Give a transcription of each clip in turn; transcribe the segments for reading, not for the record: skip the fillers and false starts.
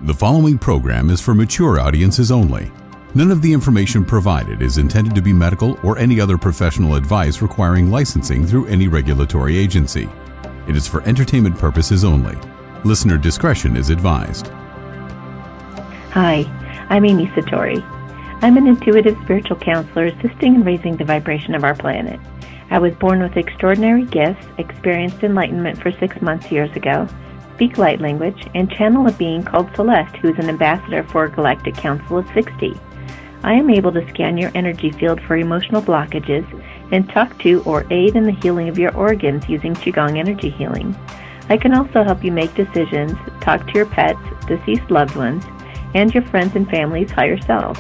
The following program is for mature audiences only. None of the information provided is intended to be medical or any other professional advice requiring licensing through any regulatory agency. It is for entertainment purposes only. Listener discretion is advised. Hi, I'm Amy Satori. I'm an intuitive spiritual counselor assisting in raising the vibration of our planet. I was born with extraordinary gifts, experienced enlightenment for 6 months years ago, speak light language, and channel a being called Celeste, who is an ambassador for a Galactic Council of 60. I am able to scan your energy field for emotional blockages and talk to or aid in the healing of your organs using Qigong energy healing. I can also help you make decisions, talk to your pets, deceased loved ones, and your friends and family's higher selves.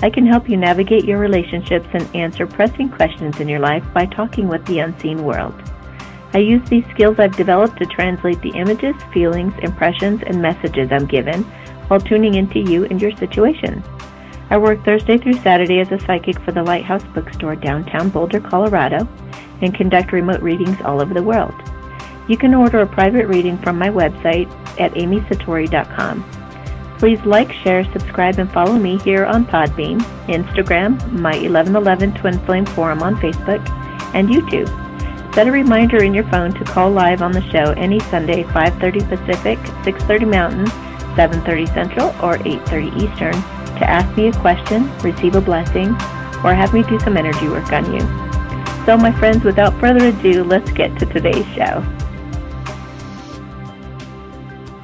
I can help you navigate your relationships and answer pressing questions in your life by talking with the unseen world. I use these skills I've developed to translate the images, feelings, impressions, and messages I'm given while tuning into you and your situation. I work Thursday through Saturday as a psychic for the Lighthouse Bookstore downtown Boulder, Colorado, and conduct remote readings all over the world. You can order a private reading from my website at amysatori.com. Please like, share, subscribe, and follow me here on Podbean, Instagram, my 1111 Twin Flame Forum on Facebook, and YouTube. Set a reminder in your phone to call live on the show any Sunday, 5:30 Pacific, 6:30 Mountain, 7:30 Central, or 8:30 Eastern to ask me a question, receive a blessing, or have me do some energy work on you. So, my friends, without further ado, let's get to today's show.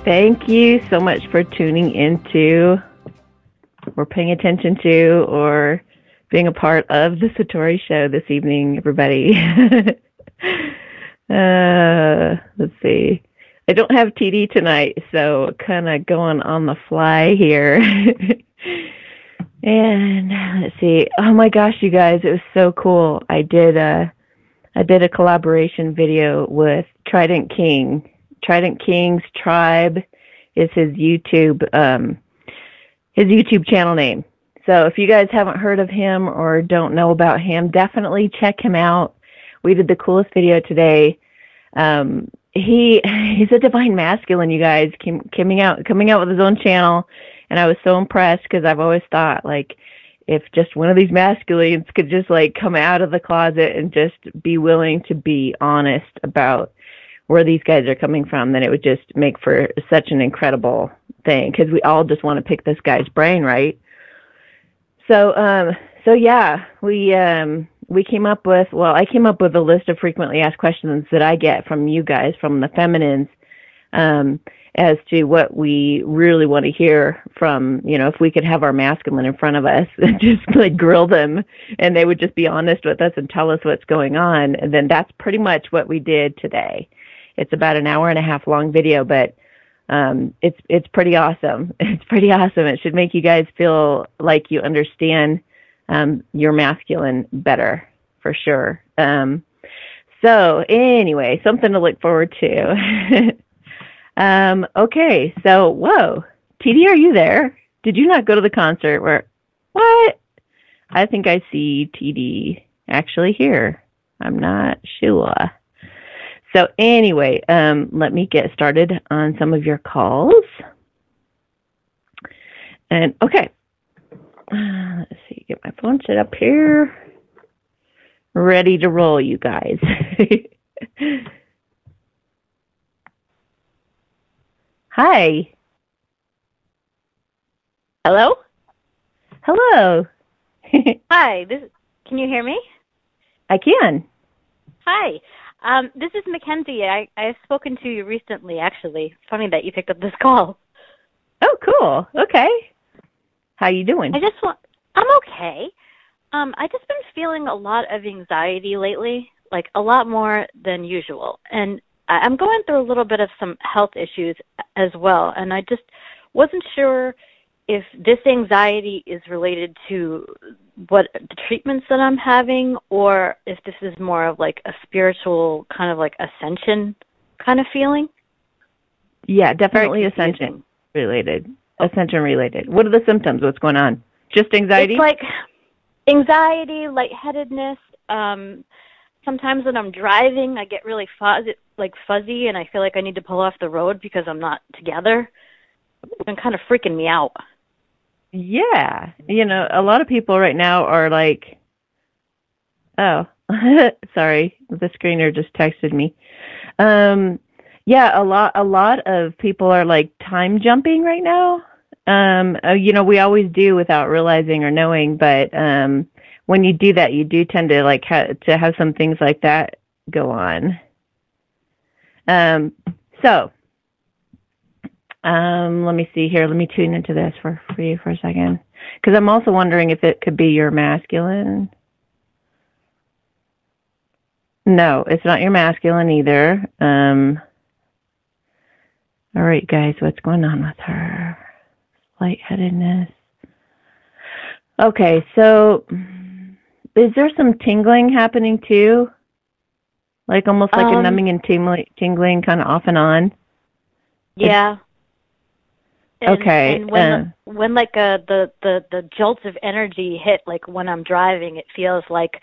Thank you so much for tuning into, or paying attention to, or being a part of the Satori show this evening, everybody. Let's see. I don't have TD tonight, so kind of going on the fly here. And let's see. Oh my gosh, you guys, it was so cool. I did a collaboration video with Trident King. Trident King's Tribe is his YouTube channel name. So if you guys haven't heard of him or don't know about him, definitely check him out. We did the coolest video today. He's a divine masculine, you guys, coming out with his own channel, and I was so impressed because I've always thought, like, if just one of these masculines could just like come out of the closet and just be willing to be honest about where these guys are coming from, then it would just make for such an incredible thing, because we all just want to pick this guy's brain, right? So yeah, we came up with, I came up with a list of frequently asked questions that I get from you guys, from the feminines, as to what we really want to hear from, if we could have our masculine in front of us and just like grill them, and they would just be honest with us and tell us what's going on. And then that's pretty much what we did today. It's about an hour and a half long video, but it's pretty awesome. It's pretty awesome. It should make you guys feel like you understand your masculine better, for sure. So anyway, something to look forward to. Okay, so whoa, TD, are you there? Did you not go to the concert? What? I think I see TD actually here. I'm not sure. So anyway, let me get started on some of your calls. And okay, let's see, get my phone set up here. Ready to roll, you guys. Hi. Hello? Hello. Hi, can you hear me? I can. Hi. This is Mackenzie. I've spoken to you recently, actually. Funny that you picked up this call. Oh, cool. Okay. How you doing? I'm okay. I just been feeling a lot of anxiety lately, like a lot more than usual. And I'm going through a little bit of some health issues as well. And I just wasn't sure if this anxiety is related to what the treatments that I'm having, or if this is more of like a spiritual kind of like ascension kind of feeling. Yeah, definitely ascension related. Ascension related. What are the symptoms? What's going on? Just anxiety? It's like anxiety, lightheadedness. Sometimes when I'm driving, I get really fuzzy, and I feel like I need to pull off the road because I'm not together. been kind of freaking me out. Yeah. A lot of people right now are like, oh, sorry, the screener just texted me. Yeah, a lot of people are like time jumping right now. We always do without realizing or knowing, but when you do that, you do tend to like to have some things like that go on. So let me see here. Let me tune into this for you for a second, because I'm also wondering if it could be your masculine. No, it's not your masculine either. All right, guys, what's going on with her? Lightheadedness. Okay, so is there some tingling happening too? Like almost like a numbing and tingling kind of off and on? Yeah. Okay. And when like the jolts of energy hit, like when I'm driving, it feels like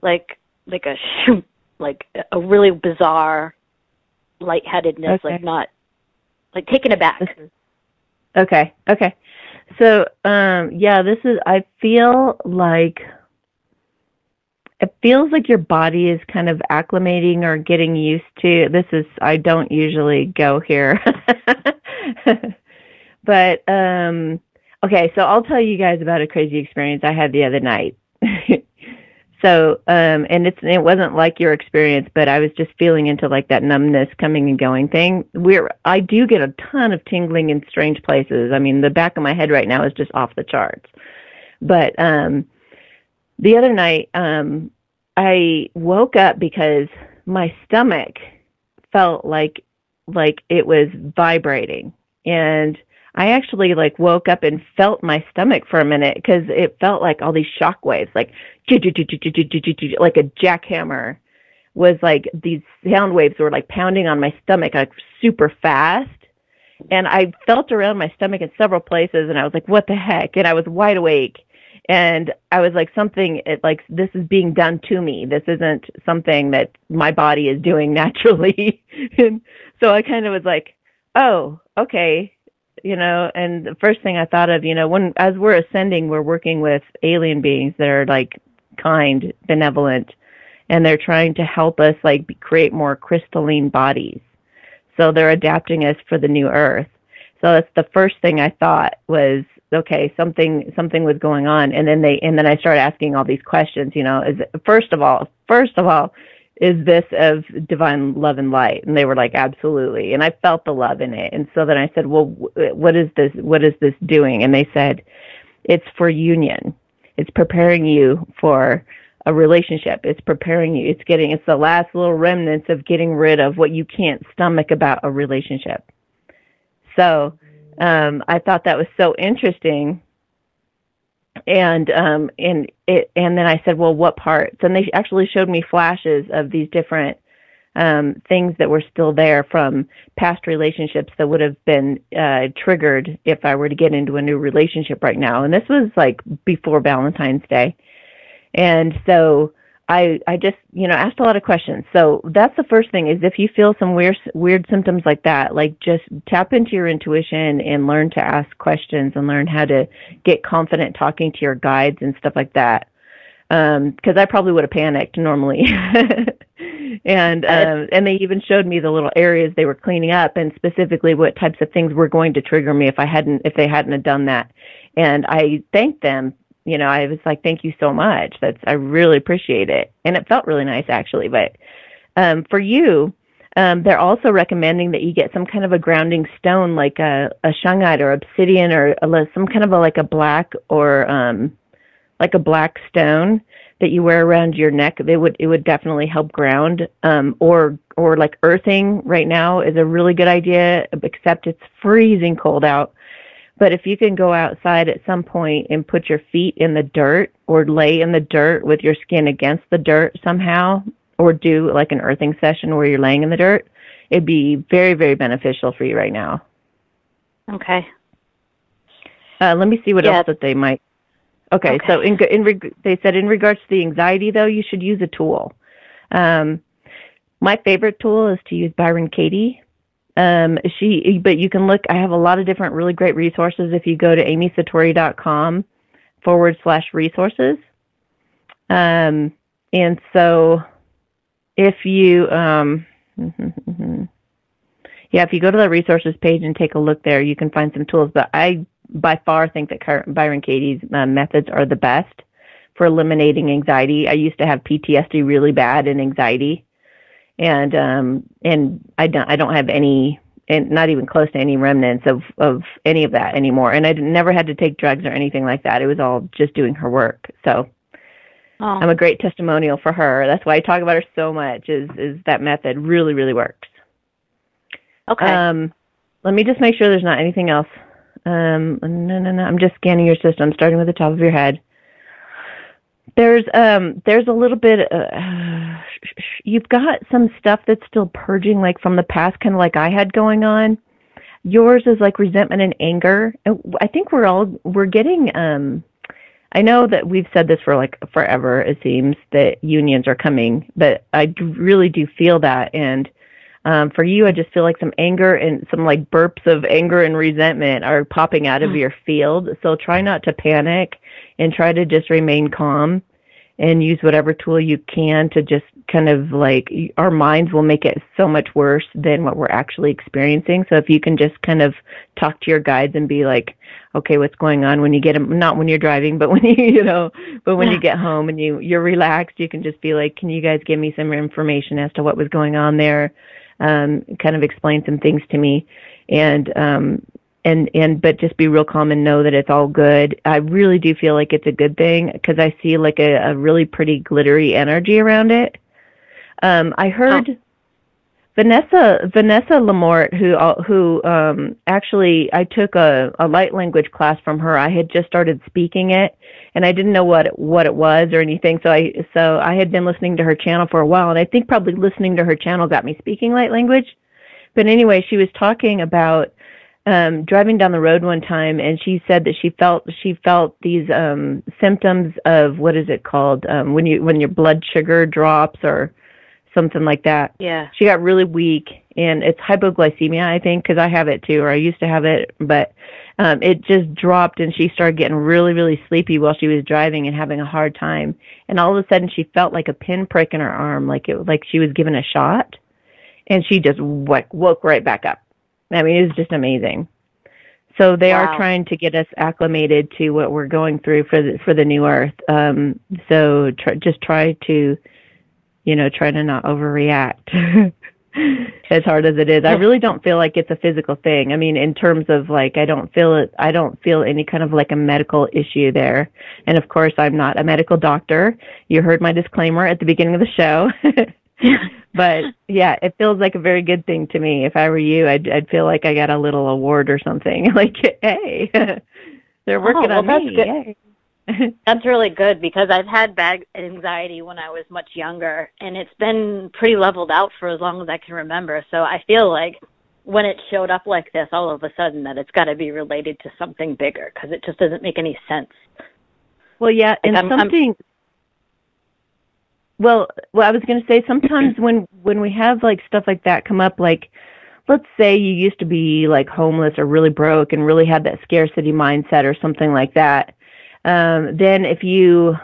a shoot, like a really bizarre lightheadedness, okay. like not like taken aback. Okay. So yeah, I feel like it feels like your body is kind of acclimating or getting used to I don't usually go here. But okay, so I'll tell you guys about a crazy experience I had the other night. So and it wasn't like your experience, but I was just feeling into like that numbness coming and going thing. I do get a ton of tingling in strange places. I mean, the back of my head right now is just off the charts. But the other night I woke up because my stomach felt like it was vibrating, and I actually like woke up and felt my stomach for a minute because it felt like all these shock waves, like like a jackhammer was like these sound waves were like pounding on my stomach like super fast. And I felt around my stomach in several places, and I was like, what the heck? And I was wide awake. And I was like, this is being done to me. This isn't something that my body is doing naturally. And so I kind of was like, oh, okay. And the first thing I thought of, as we're ascending, we're working with alien beings that are like kind, benevolent, and they're trying to help us like create more crystalline bodies. So they're adapting us for the new earth. So that's the first thing I thought was, okay, something was going on. And then I started asking all these questions, first of all, is this of divine love and light? And they were like, absolutely. And I felt the love in it. And so then I said, well, what is this doing? And they said, it's for union. It's preparing you for a relationship. It's preparing you. It's the last little remnants of getting rid of what you can't stomach about a relationship. So I thought that was so interesting. And then I said, well, what parts? And they actually showed me flashes of these different things that were still there from past relationships that would have been triggered if I were to get into a new relationship right now. And this was like before Valentine's Day. And so I just, asked a lot of questions. So that's the first thing, is if you feel some weird symptoms like that, like just tap into your intuition and learn to ask questions and learn how to get confident talking to your guides and stuff like that. Because I probably would have panicked normally. And they even showed me the little areas they were cleaning up, and specifically what types of things were going to trigger me if they hadn't have done that. And I thanked them. I was like, thank you so much. I really appreciate it. And it felt really nice, actually. But for you, they're also recommending that you get some kind of a grounding stone, like a shungite or obsidian, or some kind of a black or like a black stone that you wear around your neck. It would definitely help ground. Or like earthing right now is a really good idea, except it's freezing cold out. But if you can go outside at some point and put your feet in the dirt, or lay in the dirt with your skin against the dirt somehow, or do like an earthing session where you're laying in the dirt, it'd be very, very beneficial for you right now. Okay. Let me see what else that they might. Okay. So they said in regards to the anxiety, though, you should use a tool. My favorite tool is to use Byron Katie. But you can look, I have a lot of different really great resources if you go to amysatori.com/resources. And so if you, if you go to the resources page and take a look there, you can find some tools. But I, by far, think that Byron Katie's methods are the best for eliminating anxiety. I used to have PTSD really bad and anxiety, and I don't have any, and not even close to any remnants of any of that anymore. And I never had to take drugs or anything like that. It was all just doing her work. So I'm a great testimonial for her. That's why I talk about her so much. Is that method really, really works. Okay. Let me just make sure there's not anything else. No. I'm just scanning your system, starting with the top of your head. There's a little bit. You've got some stuff that's still purging, like from the past, kind of like I had going on. Yours is like resentment and anger. I think we're getting. I know that we've said this for like forever. It seems that unions are coming, but I really do feel that. And for you, I just feel like some anger and some like burps of anger and resentment are popping out of your field. So try not to panic and try to just remain calm and use whatever tool you can to just kind of like, our minds will make it so much worse than what we're actually experiencing. So if you can just kind of talk to your guides and be like, okay, what's going on when you get them, not when you're driving, but when when you get home and you're relaxed, you can just be like, can you guys give me some information as to what was going on there? Kind of explain some things to me, but just be real calm and know that it's all good. I really do feel like it's a good thing because I see like a really pretty glittery energy around it. I heard Vanessa Lamort, who actually I took a light language class from her. I had just started speaking it, and I didn't know what it was or anything. So I had been listening to her channel for a while, and I think probably listening to her channel got me speaking light language. But anyway, she was talking about driving down the road one time, and she said that she felt these symptoms of, what is it called, when your blood sugar drops or something like that. Yeah. She got really weak, and it's hypoglycemia, I think, because I have it too, or I used to have it, but it just dropped, and she started getting really, really sleepy while she was driving and having a hard time. And all of a sudden, she felt like a pinprick in her arm, like she was given a shot, and she just woke right back up. I mean, it was just amazing. So they are trying to get us acclimated to what we're going through for the new earth. So try to not overreact. As hard as it is, I really don't feel like it's a physical thing. I mean, in terms of like, I don't feel any kind of like a medical issue there. And of course, I'm not a medical doctor. You heard my disclaimer at the beginning of the show. But yeah, it feels like a very good thing to me. If I were you, I'd feel like I got a little award or something. Like, hey, they're working on me. Yay. That's really good, because I've had bad anxiety when I was much younger, and it's been pretty leveled out for as long as I can remember. So I feel like when it showed up like this all of a sudden, that it's got to be related to something bigger, because it just doesn't make any sense. Well, yeah, and Well, I was going to say, sometimes when we have like stuff like that come up, like let's say you used to be like homeless or really broke and really had that scarcity mindset or something like that. Then if you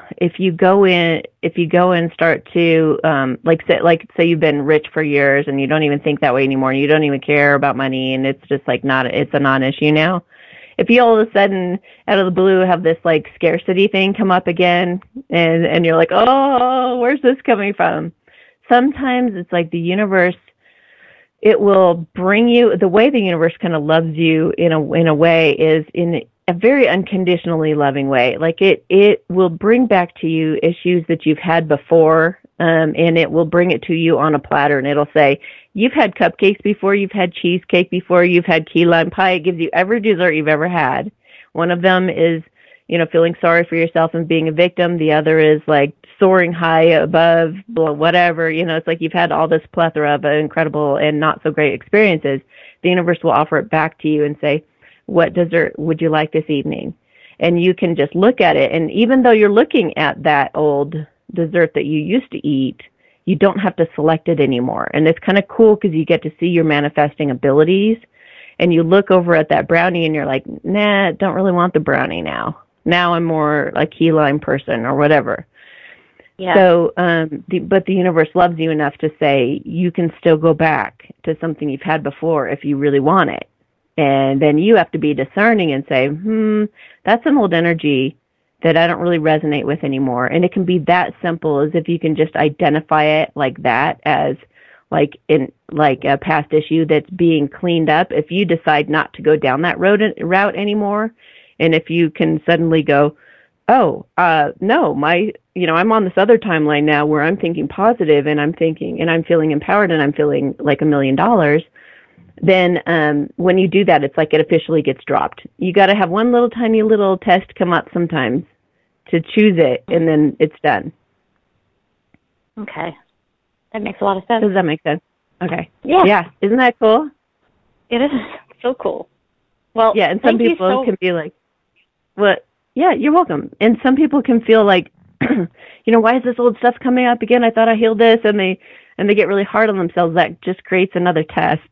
go in and start to say you've been rich for years and you don't even think that way anymore, and you don't even care about money, and it's just like it's a non-issue now. If you all of a sudden, out of the blue, have this like scarcity thing come up again, and you're like, oh, where's this coming from? Sometimes it's like the universe, it will bring you, the way the universe kind of loves you in a way is in a very unconditionally loving way. Like it will bring back to you issues that you've had before, and it will bring it to you on a platter, and it'll say, you've had cupcakes before, you've had cheesecake before, you've had key lime pie. It gives you every dessert you've ever had. One of them is, feeling sorry for yourself and being a victim. The other is like soaring high above, whatever. It's like you've had all this plethora of incredible and not so great experiences. The universe will offer it back to you and say, what dessert would you like this evening? And you can just look at it. And even though you're looking at that old dessert that you used to eat, you don't have to select it anymore. And it's kind of cool because you get to see your manifesting abilities, and you look over at that brownie and you're like, nah, don't really want the brownie now. Now I'm more a key lime person or whatever. Yeah. So, but the universe loves you enough to say you can still go back to something you've had before if you really want it. And then you have to be discerning and say, that's an old energy that I don't really resonate with anymore. And it can be that simple as if you can just identify it like that as a past issue that's being cleaned up. If you decide not to go down that route anymore, and if you can suddenly go, no, I'm on this other timeline now where I'm thinking positive and I'm feeling empowered and I'm feeling like $1 million. Then when you do that, it's like it officially gets dropped. You got to have one little tiny little test come up sometimes to choose it, and then it's done. Okay. That makes a lot of sense. Does that make sense? Okay. Yeah. Yeah. Isn't that cool? It is so cool. Well, yeah, and some people can be like, what? Yeah, you're welcome. And some people can feel like, why is this old stuff coming up again? I thought I healed this, and they get really hard on themselves. That just creates another test.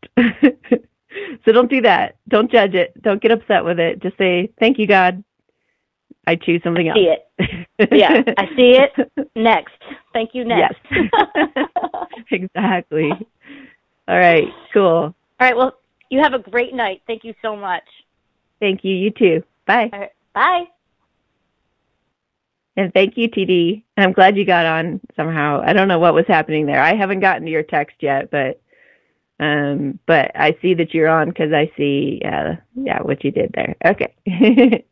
So don't do that. Don't judge it. Don't get upset with it. Just say, thank you, God. I choose something else. See it. Yeah, I see it. Next. Thank you, next. Yes. Exactly. All right, cool. All right, well, you have a great night. Thank you so much. Thank you. You too. Bye. All right, bye. And thank you, TD. I'm glad you got on somehow. I don't know what was happening there. I haven't gotten to your text yet, but I see that you're on because I see, what you did there. Okay.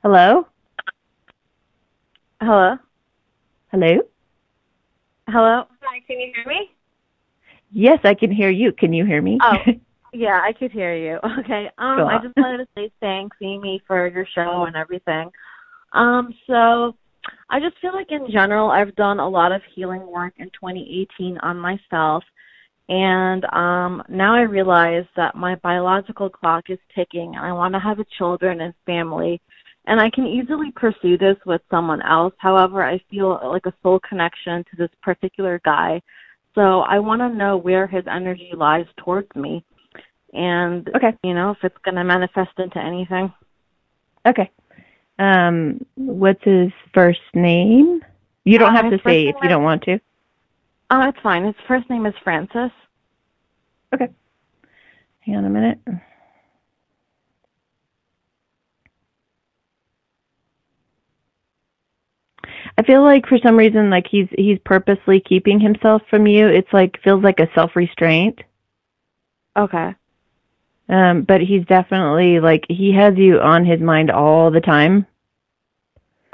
Hello? Hello? Hello? Hello? Hi, can you hear me? Yes, I can hear you. Can you hear me? Oh, yeah, I could hear you. Okay. Cool. I just wanted to say thanks, Amy, for your show and everything. So I just feel like in general I've done a lot of healing work in 2018 on myself, and now I realize that my biological clock is ticking and I want to have a children and family, and I can easily pursue this with someone else. However, I feel like a soul connection to this particular guy, so I want to know where his energy lies towards me, and okay. If it's going to manifest into anything. Okay. What's his first name? You don't have to say if you don't want to. Oh, it's fine. His first name is Francis. Okay. Hang on a minute. I feel like for some reason, like he's purposely keeping himself from you. It's like feels like a self-restraint. Okay. But he's definitely he has you on his mind all the time.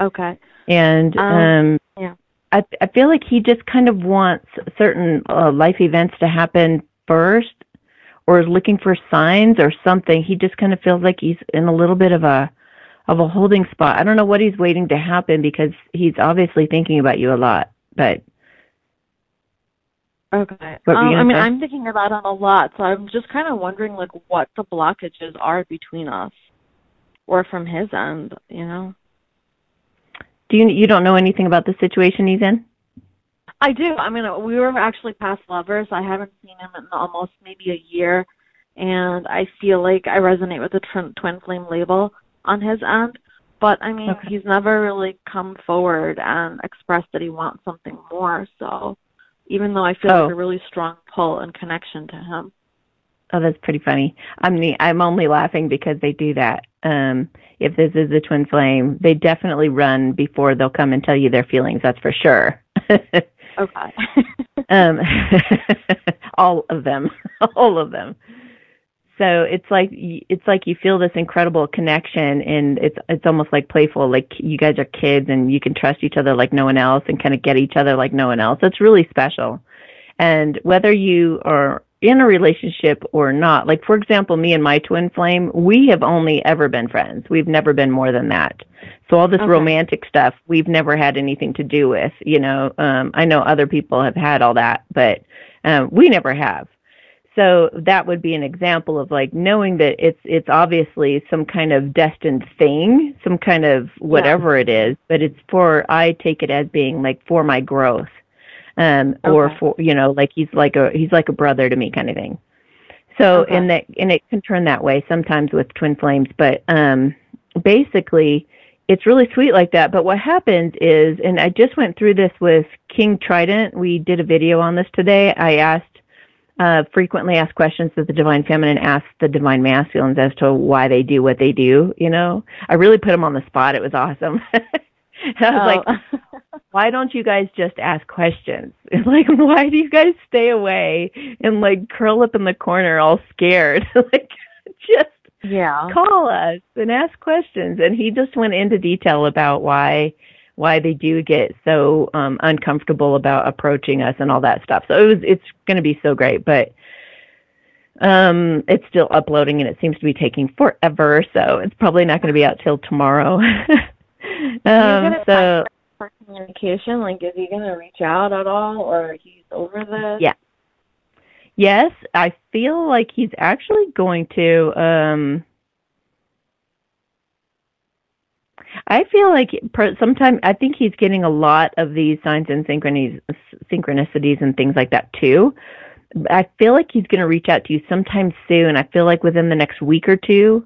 Okay. And yeah. I feel like he just kind of wants certain life events to happen first, or is looking for signs or something. He just kind of feels like he's in a little bit of a holding spot. I don't know what he's waiting to happen because he's obviously thinking about you a lot. But okay. I'm thinking about him a lot, so I'm just kind of wondering what the blockages are between us, or from his end. Do you don't know anything about the situation he's in? I do. I mean, we were actually past lovers. I haven't seen him in almost maybe a year, and I feel like I resonate with the twin flame label on his end. But, He's never really come forward and expressed that he wants something more. So even though I feel like a really strong pull and connection to him. Oh, that's pretty funny. I'm only laughing because they do that. If this is a twin flame, they definitely run before they'll come and tell you their feelings. That's for sure. Okay. All of them. So it's like you feel this incredible connection, and it's almost like playful. Like you guys are kids, and you can trust each other like no one else, and kind of get each other like no one else. It's really special. And whether you are in a relationship or not, like for example, me and my twin flame, we have only ever been friends. We've never been more than that. So all this romantic stuff, we've never had anything to do with. I know other people have had all that, but we never have. So that would be an example of knowing that it's obviously some kind of destined thing, some kind of whatever it is, but I take it as being for my growth. or for, like he's like a brother to me kind of thing. So, and it can turn that way sometimes with twin flames, but basically it's really sweet like that. But what happens is, and I just went through this with King Trident. We did a video on this today. I asked frequently asked questions that the Divine Feminine asks the Divine Masculines as to why they do what they do. I really put them on the spot. It was awesome. I was like, why don't you guys just ask questions? Like, why do you guys stay away and like curl up in the corner all scared? Like, just call us and ask questions. And he just went into detail about why they do get so uncomfortable about approaching us and all that stuff. So it's going to be so great, but it's still uploading and it seems to be taking forever. So it's probably not going to be out till tomorrow. So for communication, like, is he going to reach out at all, or he's over this? Yeah. Yes, I feel like he's actually going to. I feel like sometimes I think he's getting a lot of these signs and synchronicities and things like that too. I feel like he's going to reach out to you sometime soon. I feel like within the next week or two.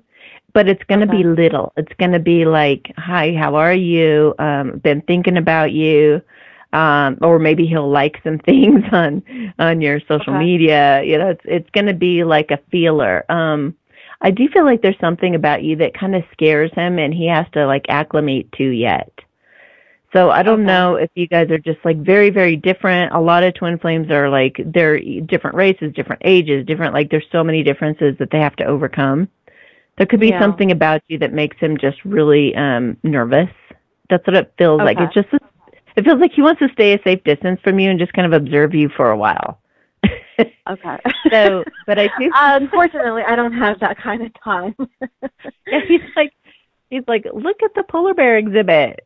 But it's going to be little. It's going to be like, hi, how are you? Been thinking about you. Or maybe he'll like some things on your social media. It's going to be like a feeler. I do feel like there's something about you that kind of scares him and he has to like acclimate to yet. So I don't know if you guys are just like very, very different. A lot of twin flames are like, they're different races, different ages, different, like there's so many differences that they have to overcome. There could be something about you that makes him just really nervous. That's what it feels like. It feels like he wants to stay a safe distance from you and just kind of observe you for a while. Okay. So, but I do. Unfortunately, I don't have that kind of time. Yeah, he's like, look at the polar bear exhibit.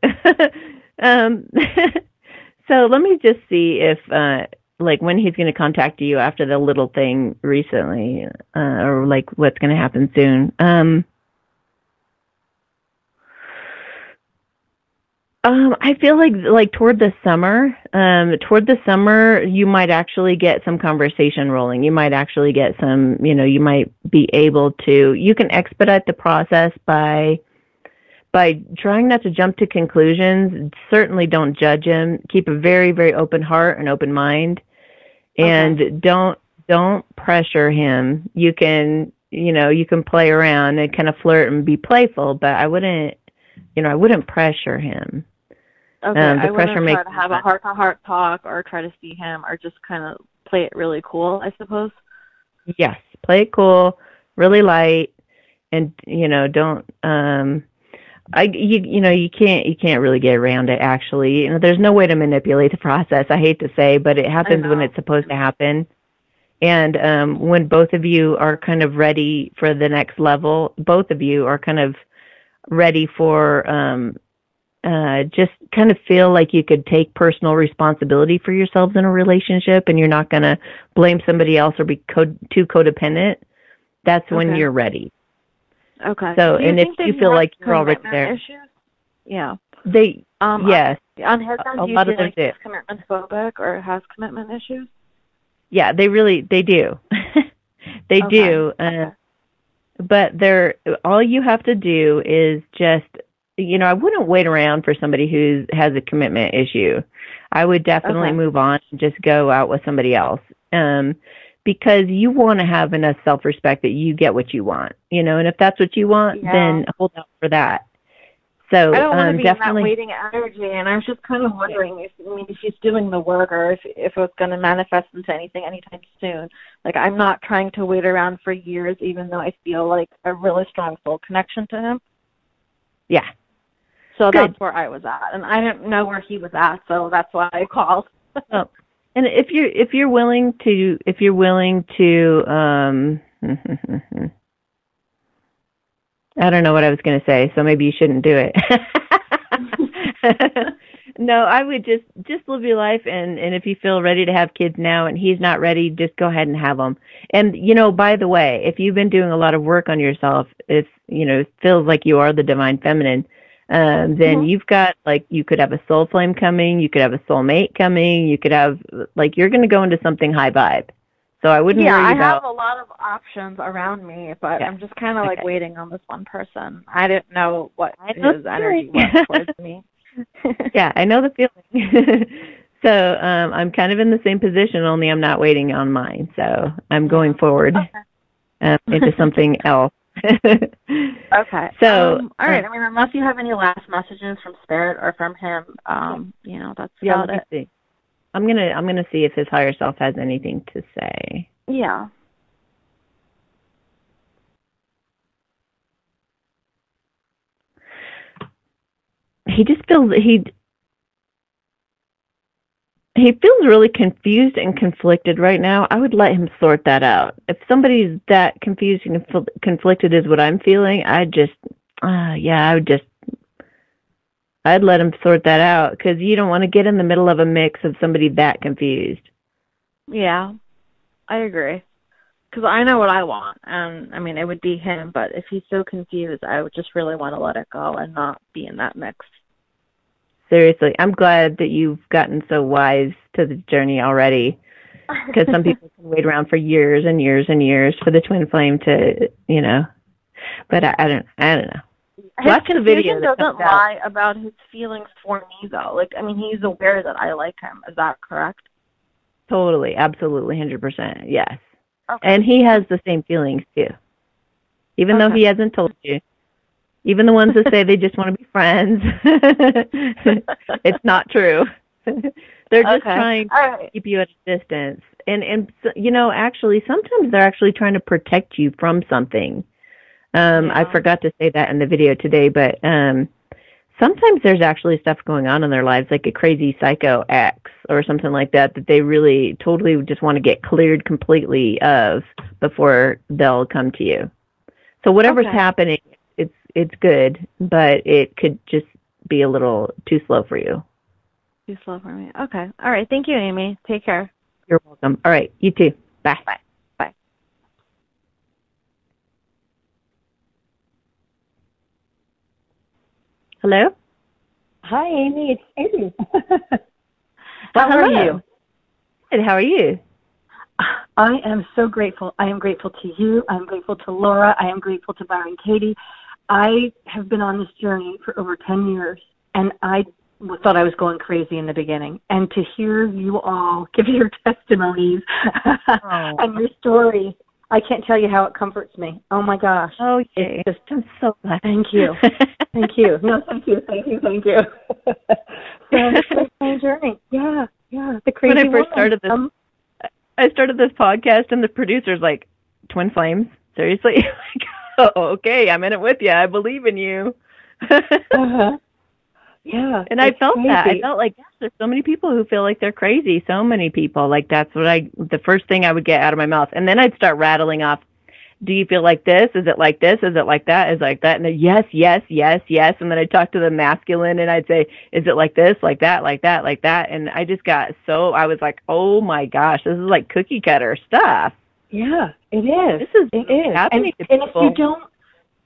So let me just see if like when he's going to contact you after the little thing recently, or like what's going to happen soon. I feel like toward the summer, you might actually get some conversation rolling. You might actually get some, you might be able to, you can expedite the process by trying not to jump to conclusions. Certainly don't judge him. Keep a very, very open heart and open mind. And don't pressure him. You can play around and kind of flirt and be playful, but I wouldn't pressure him. Okay, I wouldn't try to have a heart-to-heart talk or try to see him, or just kind of play it really cool, I suppose. Yes, play it cool, really light, and don't. You can't really get around it. Actually, there's no way to manipulate the process. I hate to say, but it happens when it's supposed to happen. And when both of you are kind of ready for the next level, both of you are kind of ready for just kind of feel like you could take personal responsibility for yourselves in a relationship, and you're not going to blame somebody else or be too codependent. That's when you're ready. Okay. So, and if you feel like you're already there, issues? Yeah. They yes. On his end, a lot of them do. Commitment phobic or has commitment issues? Yeah, they do. They do. But all you have to do is just, I wouldn't wait around for somebody who has a commitment issue. I would definitely move on and just go out with somebody else. Because you want to have enough self-respect that you get what you want, and if that's what you want, then hold out for that. So I don't want to be definitely in that waiting energy, and I was just kind of wondering if she's doing the work, or if it's going to manifest into anything anytime soon. Like, I'm not trying to wait around for years, even though I feel like a really strong soul connection to him. Yeah. So that's where I was at, and I didn't know where he was at, so that's why I called. Oh. And if you're willing to, I don't know what I was going to say, so maybe you shouldn't do it. No, I would just live your life, and if you feel ready to have kids now and he's not ready, just go ahead and have them. And, by the way, if you've been doing a lot of work on yourself, it feels like you are the Divine Feminine, then you've got, like, you could have a soul flame coming, you could have a soulmate coming, you could have, like, you're going to go into something high vibe. So I wouldn't worry about... Yeah, I have a lot of options around me, but I'm just kind of like waiting on this one person. I didn't know what his energy was towards me. Yeah, I know the feeling. So I'm kind of in the same position, only I'm not waiting on mine. So I'm going forward into something else. Okay. So, all right. I mean, unless you have any last messages from Spirit or from him, you know, that's about it. See. I'm gonna see if his higher self has anything to say. Yeah. He just feels he feels really confused and conflicted right now. I would let him sort that out. If somebody's that confused and conflicted is what I'm feeling, I'd let him sort that out, because you don't want to get in the middle of a mix of somebody that confused. Yeah, I agree. Because I know what I want, and I mean, it would be him, but if he's so confused, I would just really want to let it go and not be in that mix. Seriously, I'm glad that you've gotten so wise to the journey already, because some people can wait around for years and years and years for the twin flame to, you know, but I don't know. His confusion doesn't lie about his feelings for me, though. Like, I mean, he's aware that I like him. Is that correct? Totally, absolutely, 100%, yes. Okay. And he has the same feelings, too. Even though he hasn't told you. Even the ones that say they just want to be friends. It's not true. They're just trying to keep you at a distance. And you know, actually, sometimes they're actually trying to protect you from something. I forgot to say that in the video today, but sometimes there's actually stuff going on in their lives, like a crazy psycho ex or something like that, that they really totally just want to get cleared completely of before they'll come to you. So whatever's happening, it's good, but it could just be a little too slow for you. Too slow for me. Okay. All right. Thank you, Amy. Take care. You're welcome. All right. You too. Bye. Bye. Bye. Hello? Hi, Amy. It's Amy. How are you? Good. How are you? I am so grateful. I am grateful to you. I'm grateful to Laura. I am grateful to Byron Katie. I have been on this journey for over 10 years, and I thought I was going crazy in the beginning. And to hear you all give your testimonies and your stories, I can't tell you how it comforts me. Oh, my gosh. Oh, yeah. I'm so glad. Thank you. Thank you. No, thank you. Thank you. Thank you. So it's my journey. Yeah. The crazy When I first woman. started this, I started this podcast, and the producer's like, twin flames? Seriously? Like, oh, okay, I'm in it with you. I believe in you. Yeah. And I felt crazy. that. I felt like, yes, there's so many people who feel like they're crazy. So many people. Like, that's what the first thing I would get out of my mouth. And then I'd start rattling off, do you feel like this? Is it like this? Is it like that? Is it like that? And then, yes, yes, yes, yes. And then I'd talk to the masculine, and I'd say, is it like this, like that, like that, like that? And I just got I was like, oh, my gosh, this is like cookie cutter stuff. Yeah, it is. It is happening to and people.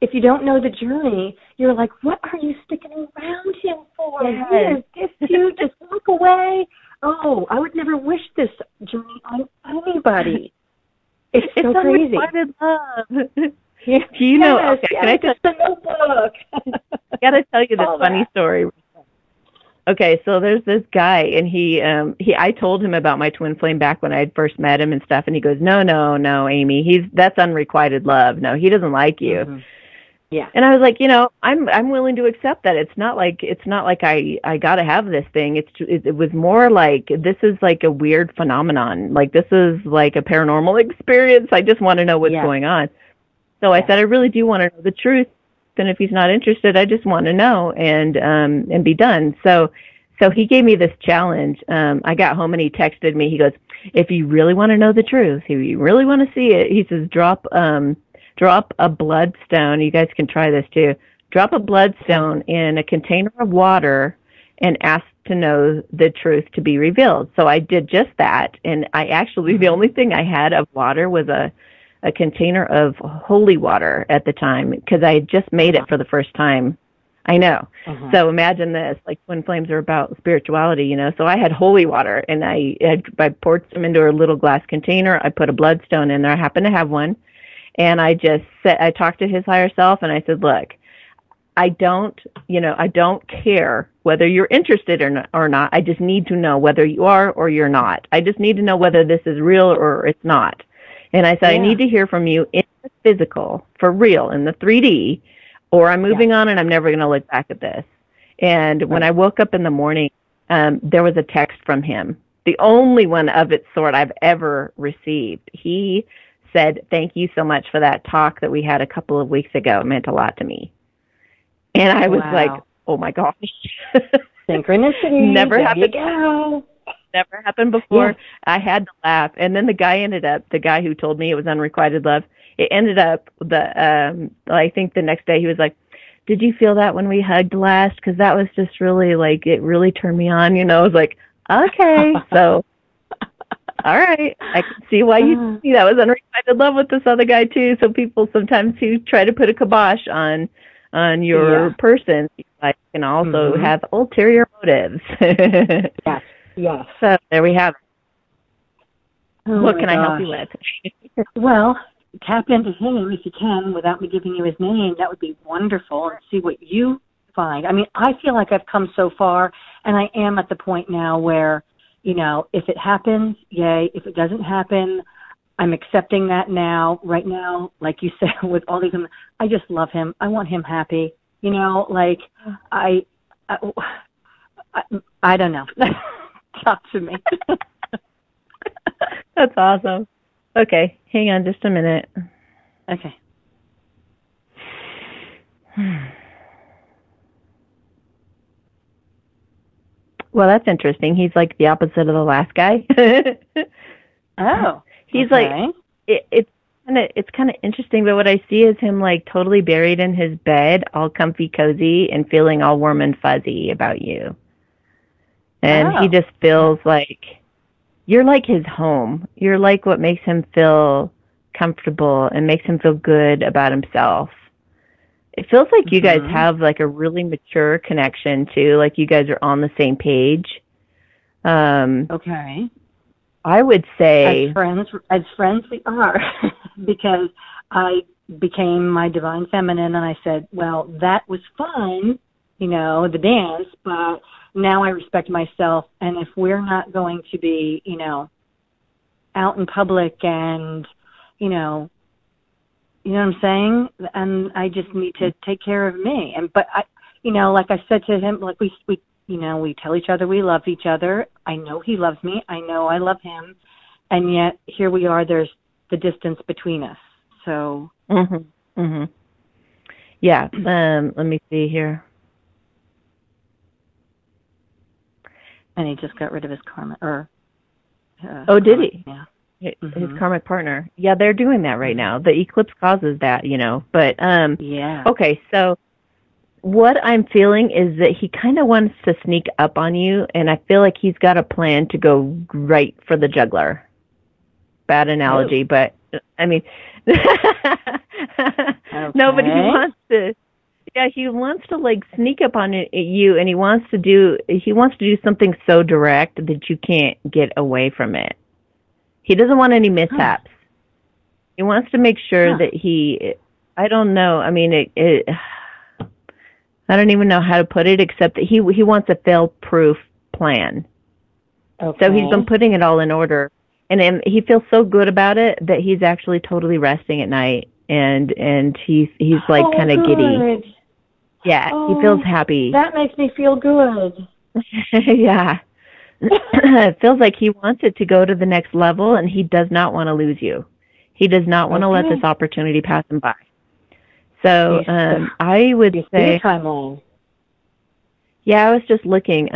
if you don't know the journey, you're like, what are you sticking around him for? Yes. Yes, you just walk away. Oh, I would never wish this journey on anybody. It's so crazy. Unrequited love. Yeah. Do you know? Okay, yes, can I tell the Notebook? I gotta tell you this funny story. Okay, so there's this guy, and I told him about my twin flame back when I had first met him and stuff, and he goes, no, Amy, that's unrequited love. No, he doesn't like you. Mm-hmm. Yeah. And I was like, I'm willing to accept that. It's not like I gotta have this thing. It was more like, this is like a weird phenomenon. Like, this is like a paranormal experience. I just want to know what's going on. So I said, I really do want to know the truth. And if he's not interested, I just want to know and be done. So he gave me this challenge. I got home and he texted me. He goes, if you really want to know the truth, if you really want to see it, he says, drop a bloodstone. You guys can try this too. Drop a bloodstone in a container of water and ask to know the truth to be revealed. So I did just that. And I actually, the only thing I had of water was a container of holy water at the time, because I had just made it for the first time I know. So imagine this, like twin flames are about spirituality, you know. So I had holy water, and I poured some into a little glass container. I put a bloodstone in there. I happened to have one, and I talked to his higher self, and I said, look, I don't care whether you're interested or not. I just need to know whether you are or you're not. I just need to know whether this is real or it's not. And I said, I need to hear from you in the physical, for real, in the 3D, or I'm moving on and I'm never going to look back at this. And when I woke up in the morning, there was a text from him, the only one of its sort I've ever received. He said, thank you so much for that talk that we had a couple of weeks ago. It meant a lot to me. And I was like, oh my gosh. Synchronicity. Never there happened. You go. Never happened before. Yeah. I had to laugh. And then the guy who told me it was unrequited love, it ended up, I think the next day he was like, did you feel that when we hugged last? Because that was just really, like, it really turned me on. You know, I was like, okay. So, all right. I can see why you see that was unrequited love with this other guy, too. So people sometimes who try to put a kibosh on your person, like, can also have ulterior motives. Yes. So there we have it. Oh, what can I help you with? Well, tap into him if you can without me giving you his name. That would be wonderful, and see what you find. I mean, I feel like I've come so far, and I am at the point now where, you know, if it happens, yay. If it doesn't happen, I'm accepting that now. Right now, like you said, with all these, I just love him. I want him happy. You know, like, I don't know. Talk to me. That's awesome. Okay, hang on just a minute. Okay. Well, that's interesting. He's like the opposite of the last guy. Oh. He's like, it's kind of interesting, but what I see is him like totally buried in his bed, all comfy, cozy, and feeling all warm and fuzzy about you. And he just feels like you're like his home. You're like what makes him feel comfortable and makes him feel good about himself. It feels like you guys have like a really mature connection too. Like you guys are on the same page. Okay. I would say as friends we are, because I became my divine feminine, and I said, well, that was fun, you know, the dance, but now I respect myself, and if we're not going to be, you know, out in public and, you know what I'm saying? And I just need to take care of me. But I, you know, like I said to him, like we you know, we tell each other we love each other. I know he loves me. I know I love him. And yet here we are, there's the distance between us. So. Yeah. Let me see here. And he just got rid of his karma. Did he? Yeah. His karmic partner. Yeah, they're doing that right now. The eclipse causes that, you know. But, yeah. Okay, so what I'm feeling is that he kind of wants to sneak up on you, and I feel like he's got a plan to go right for the juggler. Bad analogy, but, I mean, no, but he wants to. Yeah, he wants to like sneak up on you, and he wants to do something so direct that you can't get away from it. He doesn't want any mishaps. He wants to make sure that I don't know. I mean, I don't even know how to put it, except that he wants a fail-proof plan. Okay. So he's been putting it all in order, and he feels so good about it that he's actually totally resting at night, and he's like kind of giddy. Yeah, he feels happy. That makes me feel good. Yeah. It feels like he wants it to go to the next level, and he does not want to lose you. He does not want to let this opportunity pass him by. So I would say... timeline. Yeah, I was just looking.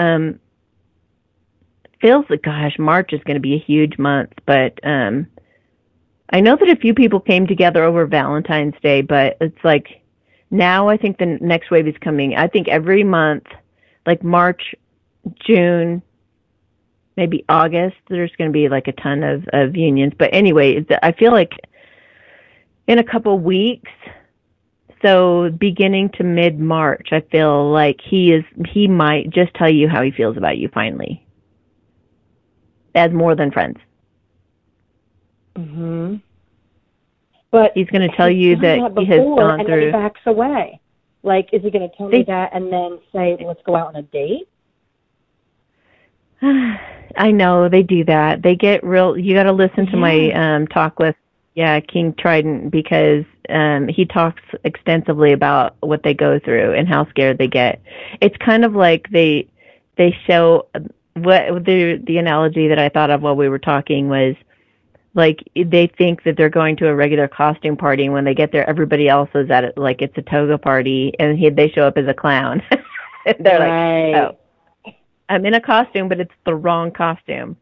Feels like, gosh, March is going to be a huge month, but I know that a few people came together over Valentine's Day, but it's like now I think the next wave is coming. I think every month, like March, June, maybe August, there's going to be like a ton of unions. But anyway, I feel like in a couple weeks, So beginning to mid-March, I feel like he might just tell you how he feels about you finally. As more than friends. Mhm. But he's going to tell you that he has gone and through. Then he backs away. Like, is he going to tell me that and then say, "Let's go out on a date"? I know they do that. They get real. You got to listen to my talk with King Trident, because he talks extensively about what they go through and how scared they get. It's kind of like they show what the analogy that I thought of while we were talking was, like, they think that they're going to a regular costume party, and when they get there, everybody else is at it like it's a toga party, and they show up as a clown. They're like, oh, I'm in a costume, but it's the wrong costume.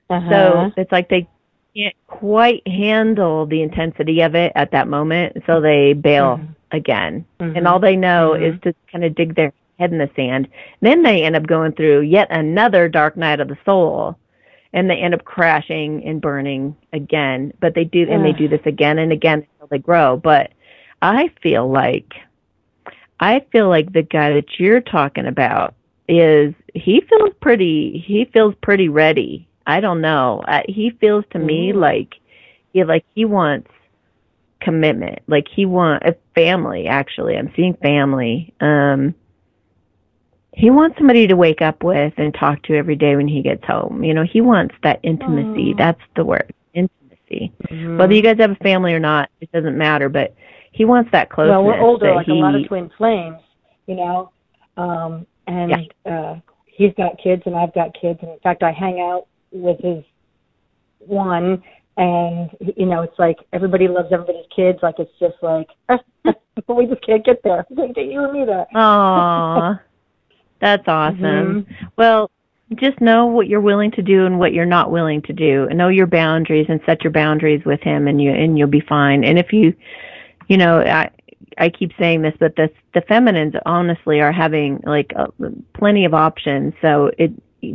So it's like they can't quite handle the intensity of it at that moment, so they bail again. And all they know is to kind of dig their head in the sand. Then they end up going through yet another dark night of the soul, and they end up crashing and burning again. But they do, and they do this again and again until they grow. But I feel like the guy that you're talking about he feels pretty ready. I don't know. He feels to me like he wants commitment. Like he wants a family. Actually, I'm seeing family. He wants somebody to wake up with and talk to every day when he gets home. You know, he wants that intimacy. That's the word, intimacy. Whether you guys have a family or not, it doesn't matter. But he wants that closeness. Well, we're older, like a lot of twin flames, you know. He's got kids and I've got kids. And in fact, I hang out with his one, and you know, it's like everybody loves everybody's kids. Like it's just like we just can't get there. We can't get you and me there. Aww. That's awesome. Well, just know what you're willing to do and what you're not willing to do, and know your boundaries and set your boundaries with him, and you'll be fine. And if you know, I keep saying this, but the feminines honestly are having like plenty of options. So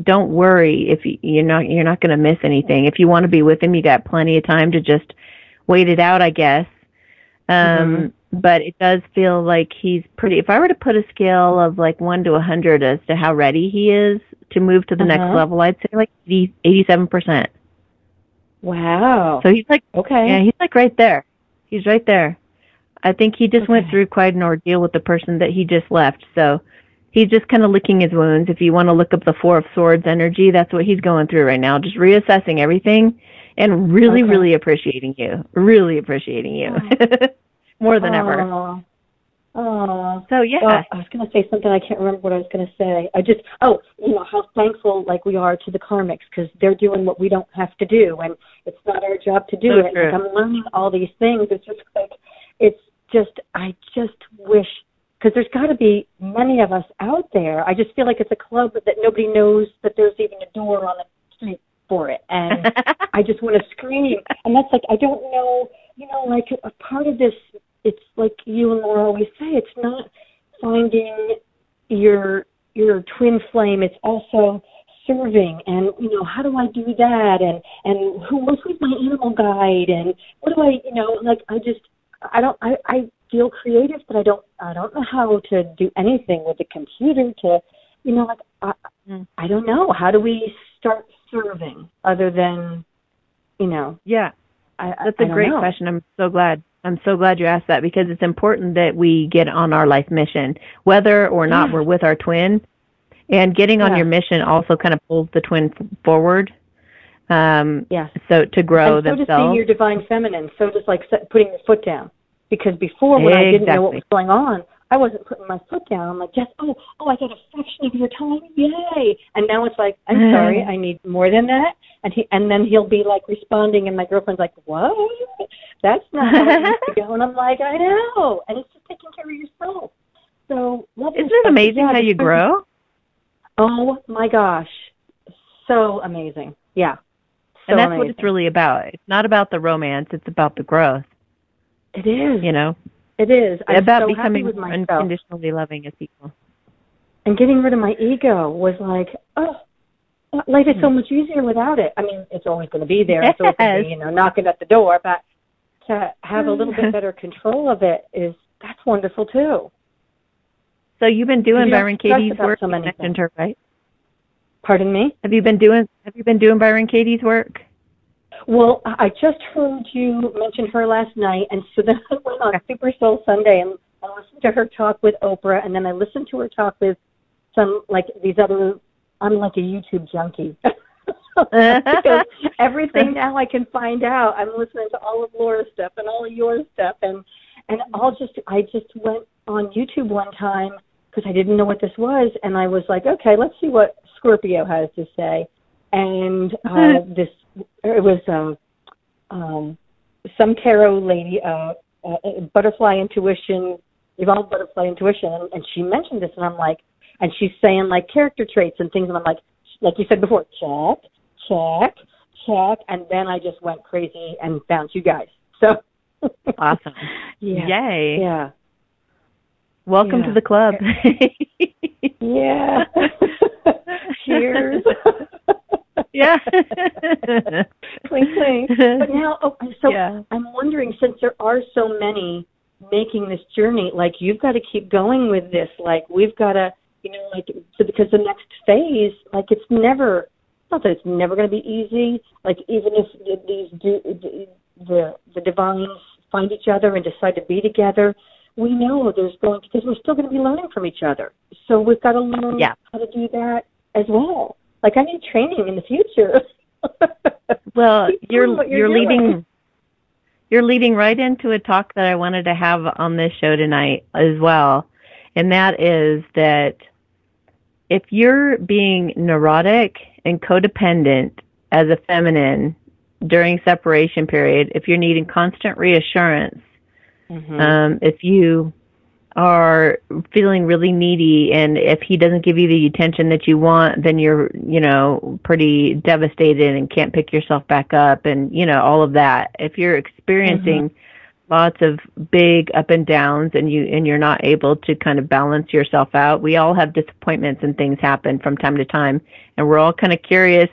don't worry if you're not going to miss anything. If you want to be with him, you got plenty of time to just wait it out, I guess. But it does feel like he's pretty. If I were to put a scale of like 1 to 100 as to how ready he is to move to the next level, I'd say like 87%. Wow. So he's like, he's like right there. He's right there. I think he just went through quite an ordeal with the person that he just left. So he's just kind of licking his wounds. If you want to look up the 4 of Swords energy, that's what he's going through right now. Just reassessing everything and really, really appreciating you. Really appreciating you. More than ever. So, yeah. Well, I was going to say something. I can't remember what I was going to say. You know, how thankful like we are to the karmics, because they're doing what we don't have to do, and it's not our job to do it. Like, I'm learning all these things. It's just like, I just wish, because there's got to be many of us out there. I just feel like it's a club that nobody knows that there's even a door on the street for it. And I just want to scream. And that's like, I don't know, you know, like a part of this, it's like you and Laura always say, it's not finding your twin flame. It's also serving. And, you know, how do I do that? And who's my animal guide? And what do I, you know, like, I feel creative, but I don't know how to do anything with the computer to, you know, like, I don't know. How do we start serving other than, you know? Yeah. That's a great question. I'm so glad you asked that, because it's important that we get on our life mission, whether or not we're with our twin. And getting on your mission also kind of pulls the twin forward. So to grow and so themselves. So just being your divine feminine. So just like putting your foot down. Because before, when I didn't know what was going on, I wasn't putting my foot down. I'm like, yes, I got a fraction of your time, yay! And now it's like, I'm sorry, I need more than that. And then he'll be like responding, and my girlfriend's like, what? That's not how it used to go. And I'm like, I know. And it's just taking care of yourself. So isn't it amazing how you grow? Oh my gosh, so amazing. Yeah. And that's what it's really about. It's not about the romance; it's about the growth. It is. You know? It is. I'm about so becoming happy with myself. unconditionally loving as people. And getting rid of my ego was like, life is so much easier without it. I mean, it's always going to be there. It's always going to be, you know, knocking at the door. But to have a little bit better control of it is that's wonderful too. So you've been doing Byron Katie's work. So you mentioned her, right? Pardon me? Have you been doing Byron Katie's work? Well, I just heard you mention her last night, and so then I went on Super Soul Sunday and I listened to her talk with Oprah, and then I listened to her talk with some, like, these other, I'm like a YouTube junkie. Because everything now I can find out. I'm listening to all of Laura's stuff and all of your stuff, and I just went on YouTube one time because I didn't know what this was, and I was like, okay, let's see what Scorpio has to say. And it was some tarot lady, butterfly intuition, evolved butterfly intuition, and she mentioned this, and I'm like, and she's saying like character traits and things, and I'm like you said before, check, and then I just went crazy and found you guys. So awesome. Yeah. Yay. Yeah. Welcome to the club. Yeah. Cheers. Yeah. Clink, clink. But now, I'm wondering, since there are so many making this journey, like, you've got to keep going with this. Like, we've got to, because the next phase, like, it's never, not that it's never going to be easy. Like, even if the divines find each other and decide to be together, we know because we're still going to be learning from each other. So we've got to learn how to do that as well. Like, I need training in the future. Well, you're leading right into a talk that I wanted to have on this show tonight as well. And that is that if you're being neurotic and codependent as a feminine during separation period, if you're needing constant reassurance, if you are feeling really needy, and if he doesn't give you the attention that you want, then you're, pretty devastated and can't pick yourself back up, and, all of that. If you're experiencing lots of big up and downs and you're not able to kind of balance yourself out, we all have disappointments and things happen from time to time, and we're all kind of curious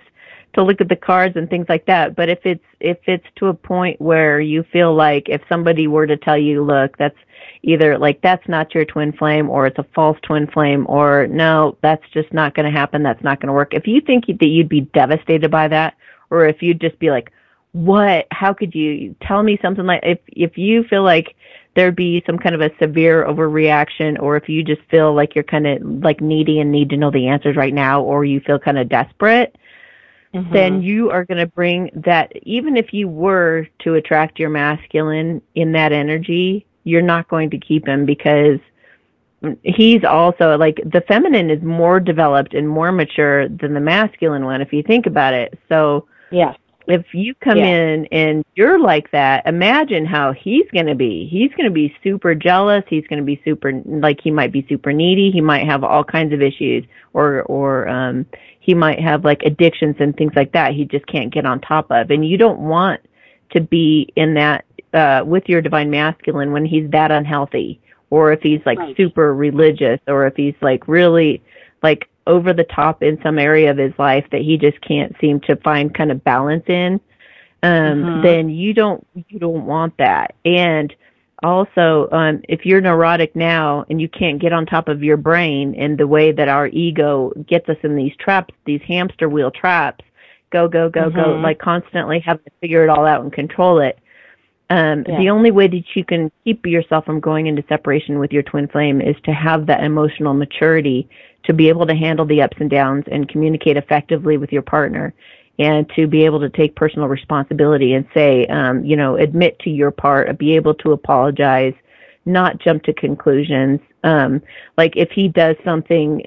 to look at the cards and things like that. But if it's to a point where you feel like if somebody were to tell you, look, that's either like that's not your twin flame, or it's a false twin flame, or no, that's just not going to happen, that's not going to work. If you think that you'd be devastated by that, or if you'd just be like, what, how could you tell me something like, if you feel like there'd be some kind of a severe overreaction, or if you just feel like you're kind of like needy and need to know the answers right now, or you feel kind of desperate, then you are going to bring that. Even if you were to attract your masculine in that energy, you're not going to keep him, because he's also, like, the feminine is more developed and more mature than the masculine one, if you think about it. So if you come in and you're like that, imagine how he's going to be. He's going to be super jealous. He's going to be super, like, he might be super needy. He might have all kinds of issues, or he might have like addictions and things like that he just can't get on top of. And you don't want to be in that with your divine masculine when he's that unhealthy, or if he's like super religious, or if he's like really like over the top in some area of his life that he just can't seem to find kind of balance in, then you don't want that. And also, if you're neurotic now and you can't get on top of your brain, and the way that our ego gets us in these traps, these hamster wheel traps, go, like constantly having to figure it all out and control it. The only way that you can keep yourself from going into separation with your twin flame is to have that emotional maturity to be able to handle the ups and downs and communicate effectively with your partner, and to be able to take personal responsibility and say, admit to your part, be able to apologize, not jump to conclusions. Like if he does something,